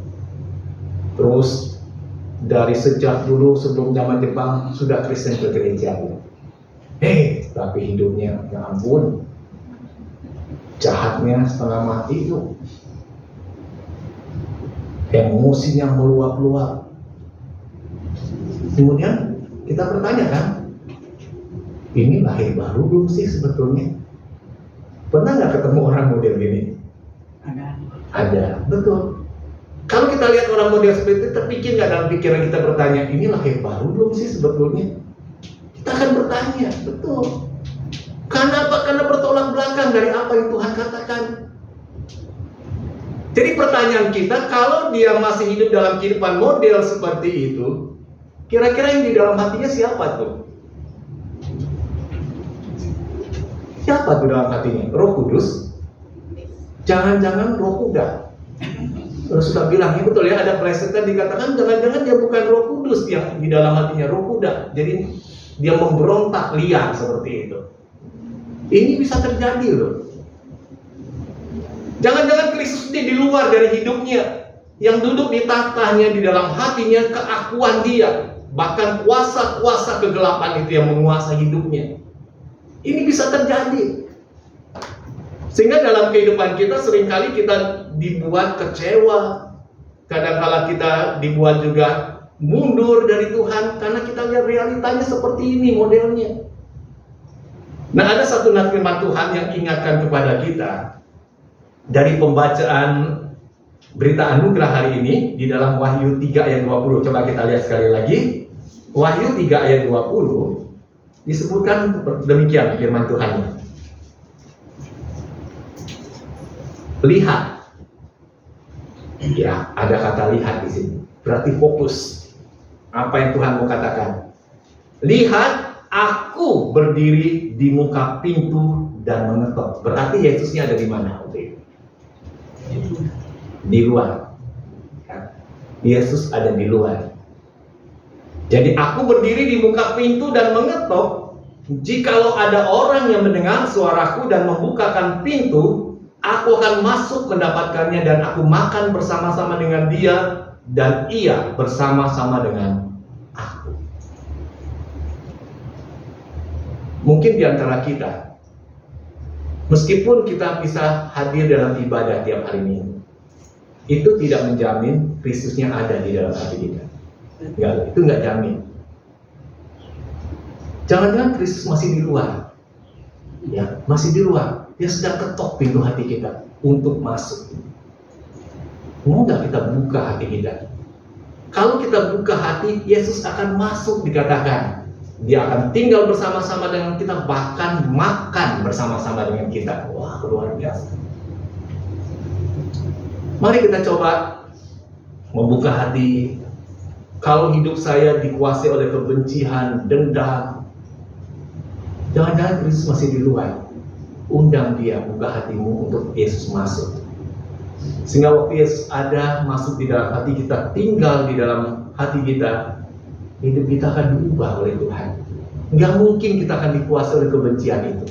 C: Terus dari sejak dulu sebelum zaman Jepang sudah Kristen ke gereja. Tapi hidupnya ya ampun, jahatnya setengah mati itu. Emosinya meluap-luap. Kemudian kita bertanya kan, ini lahir baru belum sih sebetulnya? Pernah nggak ketemu orang model gini? Ada, betul. Kalau kita lihat orang model seperti itu, terpikir nggak dalam pikiran kita bertanya, ini lahir baru belum sih sebetulnya? Kita akan bertanya, betul. Karena apa? Karena bertolak belakang dari apa yang Tuhan katakan. Jadi pertanyaan kita, kalau dia masih hidup dalam kehidupan model seperti itu, kira-kira yang di dalam hatinya siapa tuh? Siapa tuh dalam hatinya? Roh Kudus? Jangan-jangan Roh Kuda? Terus suka bilang, ya betul ya, ada plesetan dikatakan jangan-jangan dia bukan Roh Kudus yang di dalam hatinya, Roh Kuda. Jadi dia memberontak liar seperti itu. Ini bisa terjadi loh. Jangan-jangan Kristus dia di luar dari hidupnya, yang duduk di tahtanya, di dalam hatinya, keakuan dia, bahkan kuasa-kuasa kegelapan itu yang menguasai hidupnya. Ini bisa terjadi. Sehingga dalam kehidupan kita seringkali kita dibuat kecewa, kadang-kala kita dibuat juga mundur dari Tuhan karena kita lihat realitanya seperti ini modelnya. Nah, ada satu firman Tuhan yang ingatkan kepada kita dari pembacaan berita anugerah hari ini di dalam Wahyu 3 ayat 20. Coba kita lihat sekali lagi. Wahyu 3 ayat 20 disebutkan demikian firman Tuhan. Lihat. Ya, ada kata lihat di sini. Berarti fokus. Apa yang Tuhan mau katakan? Lihat, aku berdiri di muka pintu dan mengetok. Berarti Yesusnya ada di mana? Di luar. Yesus ada di luar. Jadi aku berdiri di muka pintu dan mengetok. Jikalau ada orang yang mendengar suaraku dan membukakan pintu, aku akan masuk mendapatkannya dan aku makan bersama-sama dengan dia dan ia bersama-sama dengan aku. Mungkin di antara kita, meskipun kita bisa hadir dalam ibadah tiap hari Minggu, itu tidak menjamin Kristusnya ada di dalam hati kita. Enggak, itu enggak jamin. Jangan-jangan Kristus masih di luar. Ya, masih di luar. Dia sedang ketok pintu hati kita untuk masuk. Mau nggak kita buka hati kita? Kalau kita buka hati, Yesus akan masuk dikatakan. Dia akan tinggal bersama-sama dengan kita, bahkan makan bersama-sama dengan kita. Wah, luar biasa. Mari kita coba membuka hati. Kalau hidup saya dikuasai oleh kebencian, dendam, jangan-jangan Kristus masih di luar. Undang dia, buka hatimu untuk Yesus masuk. Sehingga waktu Yesus ada, masuk di dalam hati kita, tinggal di dalam hati kita, hidup kita akan diubah oleh Tuhan. Nggak mungkin kita akan dikuasai oleh kebencian itu.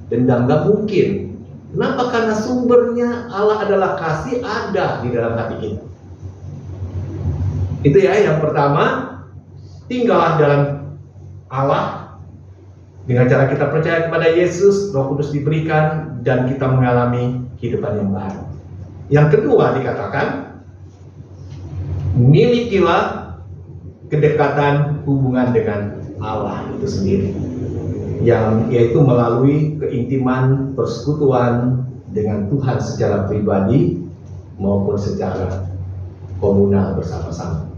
C: Dendam nggak mungkin. Kenapa? Karena sumbernya Allah adalah kasih, ada di dalam hati kita. Itu ya yang pertama, tinggallah dalam Allah dengan cara kita percaya kepada Yesus, Roh Kudus diberikan dan kita mengalami kehidupan yang baru. Yang kedua dikatakan, milikilah kedekatan hubungan dengan Allah itu sendiri, yang yaitu melalui keintiman persekutuan dengan Tuhan secara pribadi maupun secara komunal bersama-sama.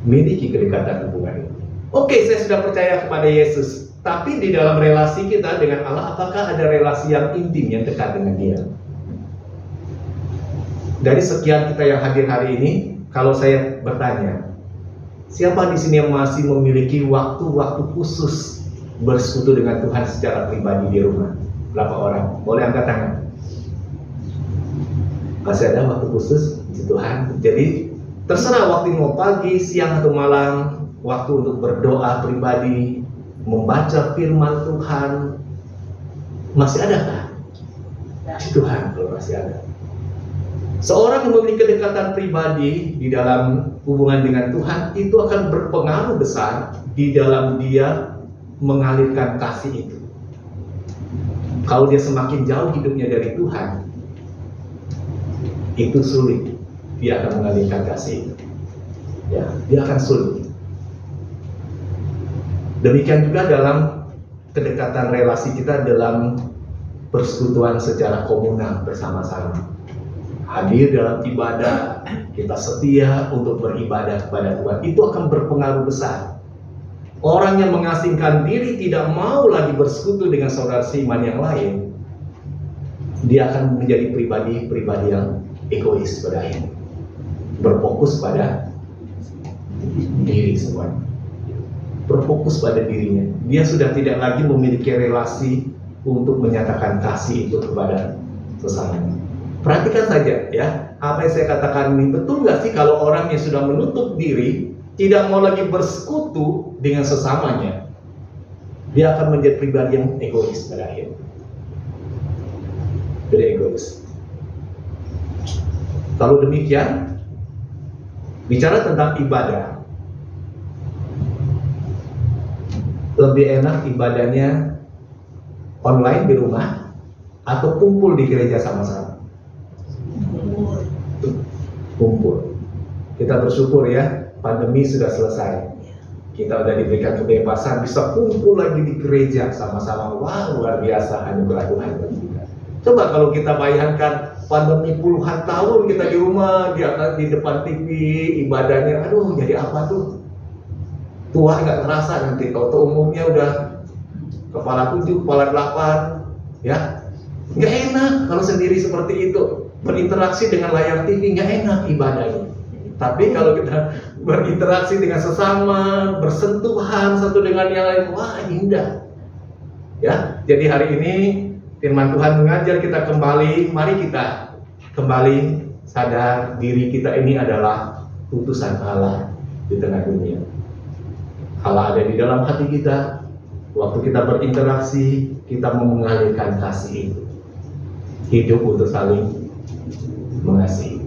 C: Miliki kedekatan hubungan itu. Oke, saya sudah percaya kepada Yesus, tapi di dalam relasi kita dengan Allah, apakah ada relasi yang intim, yang dekat dengan Dia? Dari sekian kita yang hadir hari ini, kalau saya bertanya, siapa di sini yang masih memiliki waktu-waktu khusus bersekutu dengan Tuhan secara pribadi di rumah? Berapa orang? Boleh angkat tangan. Masih ada waktu khusus puji Tuhan. Jadi terserah waktu mau pagi, siang atau malam, waktu untuk berdoa pribadi, membaca firman Tuhan, masih adakah? Puji Tuhan kalau masih ada. Seorang yang memiliki kedekatan pribadi di dalam hubungan dengan Tuhan itu akan berpengaruh besar di dalam dia mengalirkan kasih itu. Kalau dia semakin jauh hidupnya dari Tuhan, itu sulit dia akan mengalirkan kasih itu. Ya, dia akan sulit. Demikian juga dalam kedekatan relasi kita dalam persekutuan secara komunal bersama-sama. Hadir dalam ibadah, kita setia untuk beribadah kepada Tuhan, itu akan berpengaruh besar. Orang yang mengasingkan diri tidak mau lagi bersekutu dengan saudara seiman yang lain, dia akan menjadi pribadi yang egois pada akhirnya, berfokus pada diri semuanya, berfokus pada dirinya. Dia sudah tidak lagi memiliki relasi untuk menyatakan kasih itu kepada sesamanya. Perhatikan saja ya, apa yang saya katakan ini betul nggak sih kalau orang yang sudah menutup diri, tidak mau lagi bersekutu dengan sesamanya, dia akan menjadi pribadi yang egois pada akhirnya. Jadi egois. Kalau demikian, bicara tentang ibadah, lebih enak ibadahnya online di rumah atau kumpul di gereja sama-sama? Kumpul. Kita bersyukur ya, pandemi sudah selesai. Kita sudah diberikan kebebasan, bisa kumpul lagi di gereja sama-sama. Wah, luar biasa anugerah Tuhan bagi kita. Coba kalau kita bayangkan pandemi puluhan tahun kita di rumah, di depan TV, ibadahnya, aduh jadi apa tuh? Tua nggak terasa nanti, kalau umumnya udah kepala 7, kepala 8, ya nggak enak kalau sendiri seperti itu. Berinteraksi dengan layar TV nggak enak ibadahnya. Tapi kalau kita berinteraksi dengan sesama, bersentuhan satu dengan yang lain, wah indah. Ya, jadi hari ini firman Tuhan mengajar kita kembali, mari kita kembali sadar diri kita ini adalah utusan Allah di tengah dunia. Allah ada di dalam hati kita. Waktu kita berinteraksi, kita mau mengalirkan kasih itu. Hidup untuk saling mengasihi.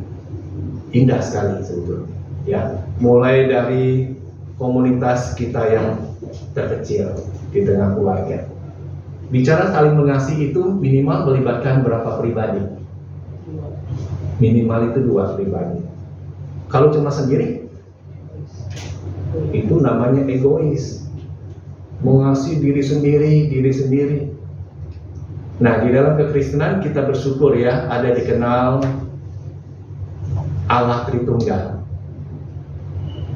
C: Indah sekali sebetulnya. Ya, mulai dari komunitas kita yang terkecil di tengah keluarga. Bicara saling mengasihi itu minimal melibatkan berapa pribadi? Minimal itu 2 pribadi. Kalau cuma sendiri, itu namanya egois. Mengasihi diri sendiri. Nah, di dalam kekristenan kita bersyukur ya, ada dikenal Allah Tritunggal.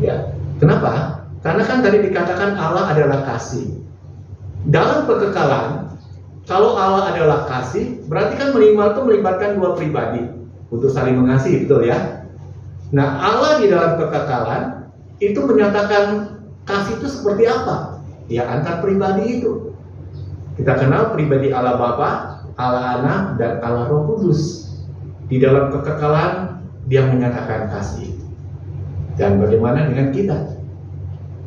C: Ya, kenapa? Karena kan tadi dikatakan Allah adalah kasih. Dalam kekekalan, kalau Allah adalah kasih, berarti kan minimal itu melibatkan 2 pribadi untuk saling mengasihi, betul ya? Nah, Allah di dalam kekekalan itu menyatakan kasih itu seperti apa? Ya, antar pribadi itu. Kita kenal pribadi Allah Bapa, Allah Anak, dan Allah Roh Kudus. Di dalam kekekalan Dia menyatakan kasih. Dan bagaimana dengan kita?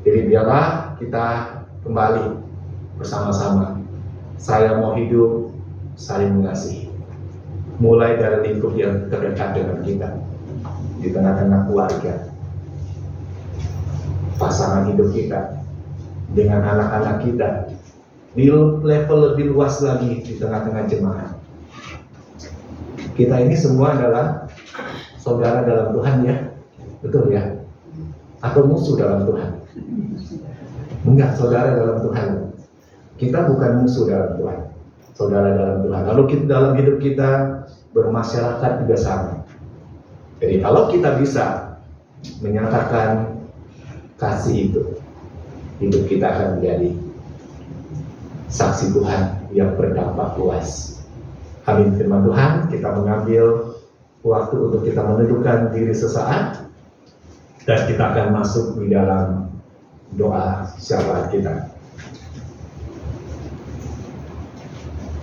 C: Jadi biarlah kita kembali bersama-sama. Saya mau hidup saling mengasihi. Mulai dari lingkup yang terdekat dengan kita, di tengah-tengah keluarga, pasangan hidup kita, dengan anak-anak kita, di level lebih luas lagi di tengah-tengah jemaat. Kita ini semua adalah saudara dalam Tuhan ya, betul ya? Atau musuh dalam Tuhan? Enggak, saudara dalam Tuhan. Kita bukan musuh dalam Tuhan, saudara dalam Tuhan. Lalu kita, dalam hidup kita bermasyarakat juga sama. Jadi kalau kita bisa menyatakan kasih itu, hidup kita akan menjadi saksi Tuhan yang berdampak luas. Amin. Firman Tuhan, kita mengambil waktu untuk kita menundukkan diri sesaat, dan kita akan masuk di dalam doa syafaat kita.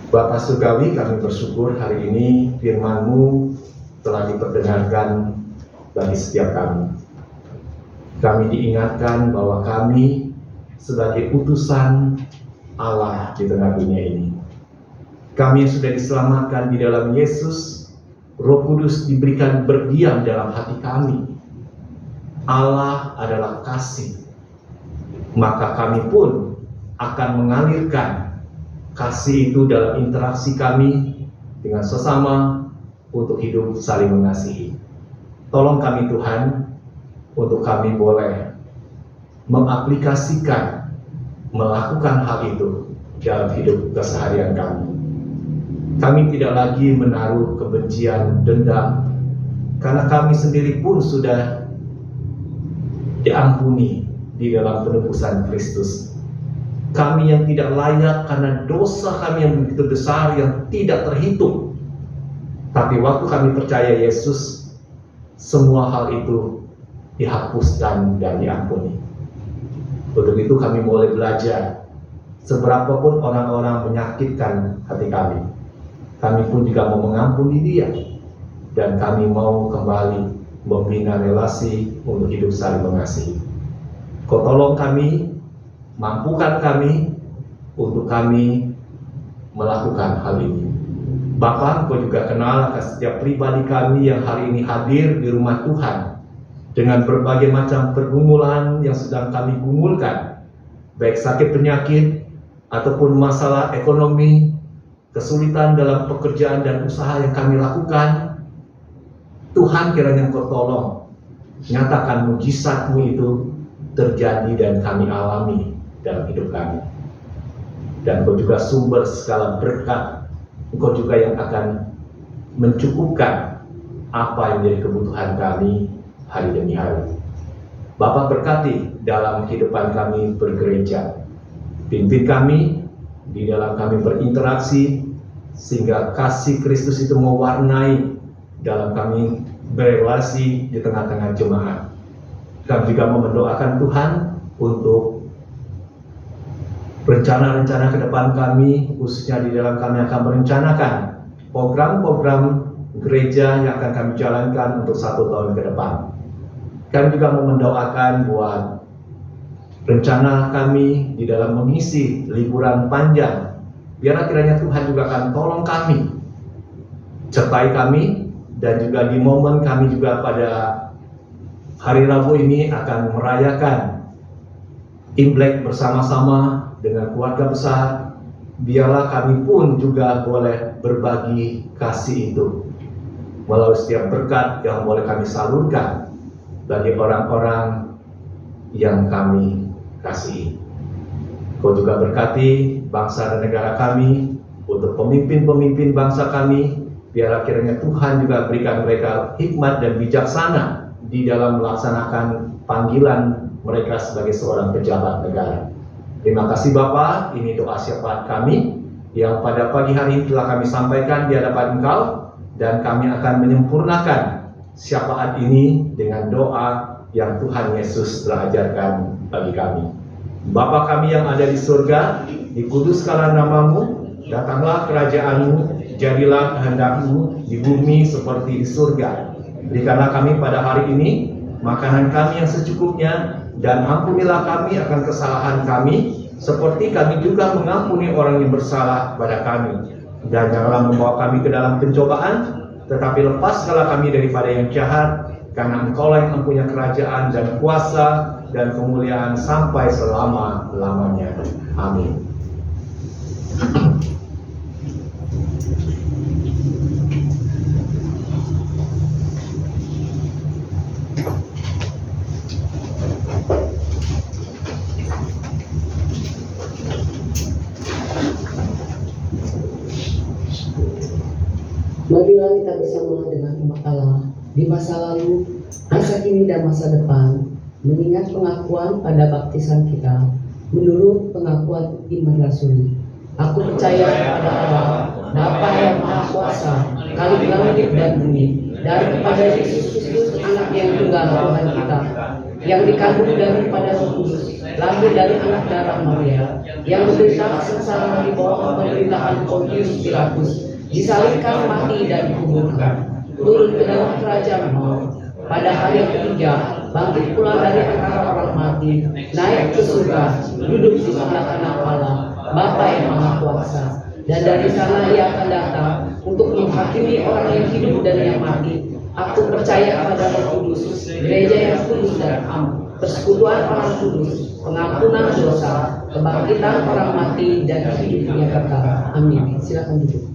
C: Bapa surgawi, kami bersyukur hari ini firman-Mu telah diperdengarkan bagi setiap kami. Kami diingatkan bahwa kami sebagai utusan Allah di tengah dunia ini. Kami yang sudah diselamatkan di dalam Yesus, Roh Kudus diberikan berdiam dalam hati kami. Allah adalah kasih, maka kami pun akan mengalirkan kasih itu dalam interaksi kami dengan sesama untuk hidup saling mengasihi. Tolong kami Tuhan, untuk kami boleh mengaplikasikan, melakukan hal itu dalam hidup keseharian kami. Kami tidak lagi menaruh kebencian, dendam, karena kami sendiri pun sudah diampuni di dalam penebusan Kristus. Kami yang tidak layak karena dosa kami yang begitu besar yang tidak terhitung. Tapi waktu kami percaya Yesus, semua hal itu dihapuskan dan diampuni. Untuk itu kami mulai belajar, seberapapun orang-orang menyakitkan hati kami, kami pun juga mau mengampuni dia, dan kami mau kembali membina relasi untuk hidup saling mengasihi. Kau tolong kami, mampukan kami untuk kami melakukan hal ini. Bapa, Kau juga kenal akan setiap pribadi kami yang hari ini hadir di rumah Tuhan dengan berbagai macam pergumulan yang sedang kami gumulkan, baik sakit penyakit ataupun masalah ekonomi, kesulitan dalam pekerjaan dan usaha yang kami lakukan. Tuhan, kiranya Kau tolong nyatakan mujizat-Mu itu terjadi dan kami alami dalam hidup kami. Dan Kau juga sumber segala berkat, Engkau juga yang akan mencukupkan apa yang menjadi kebutuhan kami hari demi hari. Bapa, berkati dalam kehidupan kami bergereja. Pimpin kami di dalam kami berinteraksi, sehingga kasih Kristus itu mewarnai dalam kami berelasi di tengah-tengah jemaat. Kami juga mau mendoakan Tuhan untuk rencana-rencana ke depan kami, khususnya di dalam kami akan merencanakan program-program gereja yang akan kami jalankan untuk 1 tahun ke depan. Kami juga mau mendoakan buat rencana kami di dalam mengisi liburan panjang. Biarlah kiranya Tuhan juga akan tolong kami, sertai kami, dan juga di momen kami juga pada hari Rabu ini akan merayakan Imlek bersama-sama dengan keluarga besar. Biarlah kami pun juga boleh berbagi kasih itu melalui setiap berkat yang boleh kami salurkan bagi orang-orang yang kami kasihi. Kau juga berkati bangsa dan negara kami, untuk pemimpin-pemimpin bangsa kami. Biarlah kiranya Tuhan juga berikan mereka hikmat dan bijaksana di dalam melaksanakan panggilan mereka sebagai seorang pejabat negara. Terima kasih Bapa, ini doa syafaat kami yang pada pagi hari ini telah kami sampaikan di hadapan Engkau, dan kami akan menyempurnakan syafaat ini dengan doa yang Tuhan Yesus telah ajarkan bagi kami. Bapa kami yang ada di surga, dikuduskanlah nama-Mu, datanglah kerajaan-Mu, jadilah kehendak-Mu di bumi seperti di surga. Berikanlah kami pada hari ini makanan kami yang secukupnya, dan ampunilah kami akan kesalahan kami, seperti kami juga mengampuni orang yang bersalah pada kami. Dan janganlah membawa kami ke dalam pencobaan, tetapi lepaskanlah kami daripada yang jahat, karena Engkau-lah yang mempunyai kerajaan dan kuasa dan kemuliaan sampai selama-lamanya. Amin.
E: Marilah kita bersama dengan umat Allah di masa lalu, masa kini, dan masa depan, mengingat pengakuan pada baptisan kita menurut pengakuan iman rasuli. Aku percaya kepada Allah, Bapa yang Maha Kuasa, Khalik langit dan bumi, dan kepada Yesus Kristus, Anak yang tunggal Tuhan kita, yang dikandung daripada Roh Kudus, lahir dari anak darah Maria, yang menderita sengsara di bawah pemerintahan Pontius Pilatus, disalibkan, mati, dan dikuburkan. turun ke dalam kerajaan-Mu. Pada hari yang ketiga, bangkit pula dari antara orang mati, naik ke surga, duduk di sebelah kanan Allah, Bapa yang Maha Kuasa. Dan dari sana Ia akan datang untuk menghakimi orang yang hidup dan yang mati. Aku percaya pada Roh Kudus, gereja yang kudus dan am, persekutuan orang kudus, pengampunan dosa, kebangkitan orang mati, dan hidup yang kekal. Amin. Silakan duduk.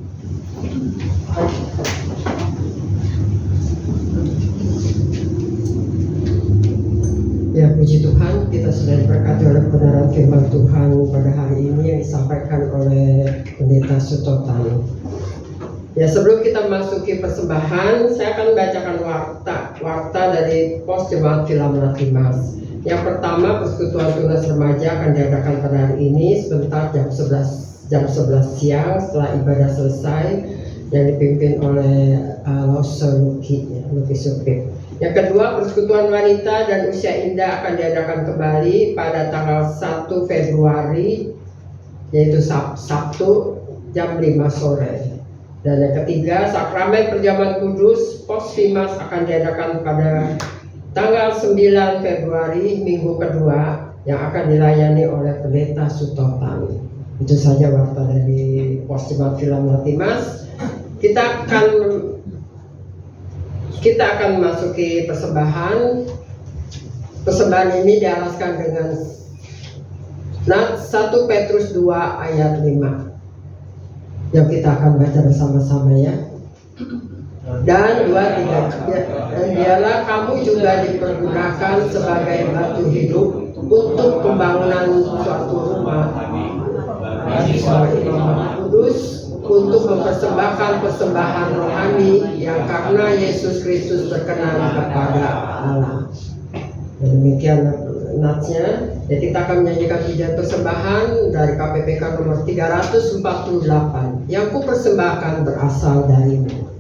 A: Ya, puji Tuhan, kita sudah diberkati oleh kebenaran firman Tuhan pada hari ini yang disampaikan oleh Pendeta Sutotan. Ya, sebelum kita memasuki persembahan, saya akan membacakan warta dari Pos Jemaat Villa Melatimas. Yang pertama, persekutuan tunas remaja akan diadakan pada hari ini sebentar jam 11 siang setelah ibadah selesai, yang dipimpin oleh Luki Supit. Yang kedua, persekutuan wanita dan usia indah akan diadakan kembali pada tanggal 1 Februari, yaitu Sabtu jam 5 sore. Dan yang ketiga, sakramen perjamuan kudus Pos Vimas akan diadakan pada tanggal 9 Februari, minggu kedua, yang akan dilayani oleh Pendeta Sutotan. Itu saja warta dari Pos Jemaat Villa Melatimas. Kita akan memasuki persembahan. Persembahan ini dialaskan dengan Nats 1 Petrus 2 ayat 5 yang kita akan baca bersama-sama ya. Dan 2-3, dan dialah kamu juga dipergunakan sebagai batu hidup untuk pembangunan suatu rumah bagi seorang imam kudus, untuk mempersembahkan persembahan rohani yang karena Yesus Kristus berkenan kepada Allah. Demikian natsnya. Jadi kita akan menyanyikan pujian persembahan dari KPPK nomor 348. Yang ku persembahkan berasal darimu.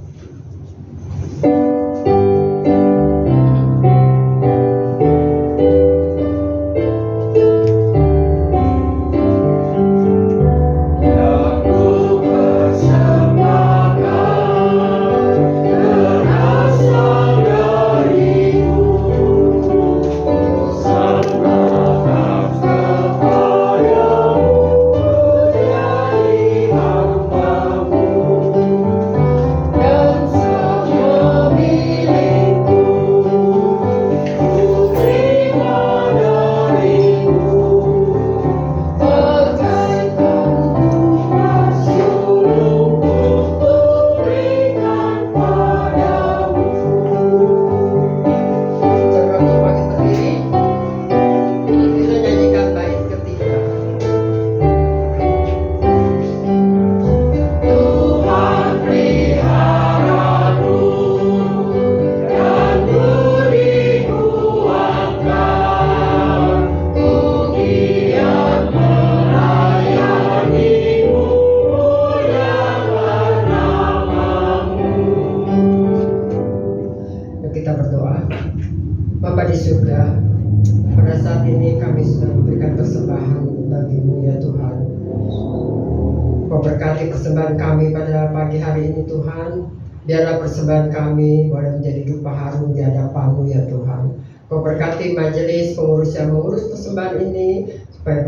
A: Berkati persembahan kami pada pagi hari ini Tuhan. Biarlah persembahan kami boleh menjadi dupa harum di hadapan-Mu ya Tuhan. Kau berkati majelis pengurus yang mengurus persembahan ini supaya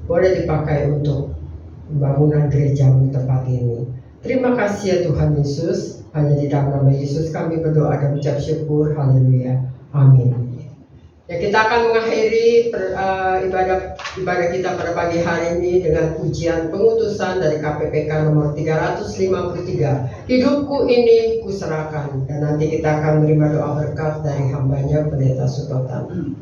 A: boleh dipakai untuk pembangunan gereja tempat ini. Terima kasih ya Tuhan Yesus. Hanya di dalam nama Yesus kami berdoa dan ucap syukur. Haleluya. Amin. Ya, kita akan mengakhiri ibadah kita pada pagi hari ini dengan pujian pengutusan dari KPPK nomor 353. Hidupku ini kuserahkan. Dan nanti kita akan menerima doa berkat dari hambanya Pendeta Sutotan.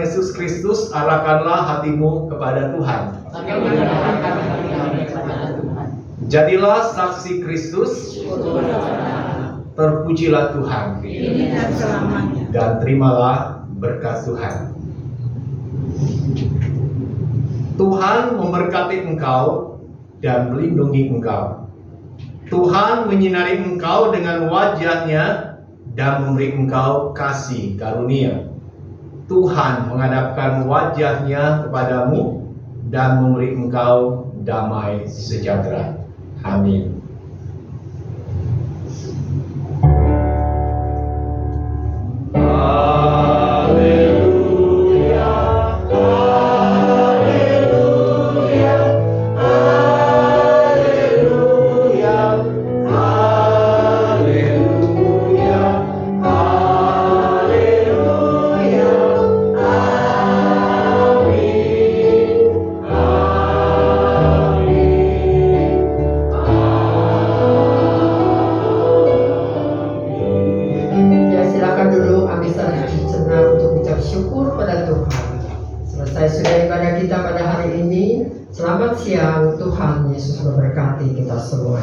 C: Yesus Kristus, arahkanlah hatimu kepada Tuhan. Jadilah saksi Kristus, terpujilah Tuhan,
B: Ini dan selamanya.
C: dan terimalah berkat Tuhan. Tuhan memberkati engkau dan melindungi engkau. Tuhan menyinari engkau dengan wajah-Nya dan memberi engkau kasih karunia. Tuhan menghadapkan wajah-Nya kepadamu dan memberi engkau damai sejahtera. Amin.
A: Ya, silakan dulu ambil sejenak untuk ucap syukur pada Tuhan. Selesai sudah ibadah kita pada hari ini. Selamat siang, Tuhan Yesus memberkati kita semua.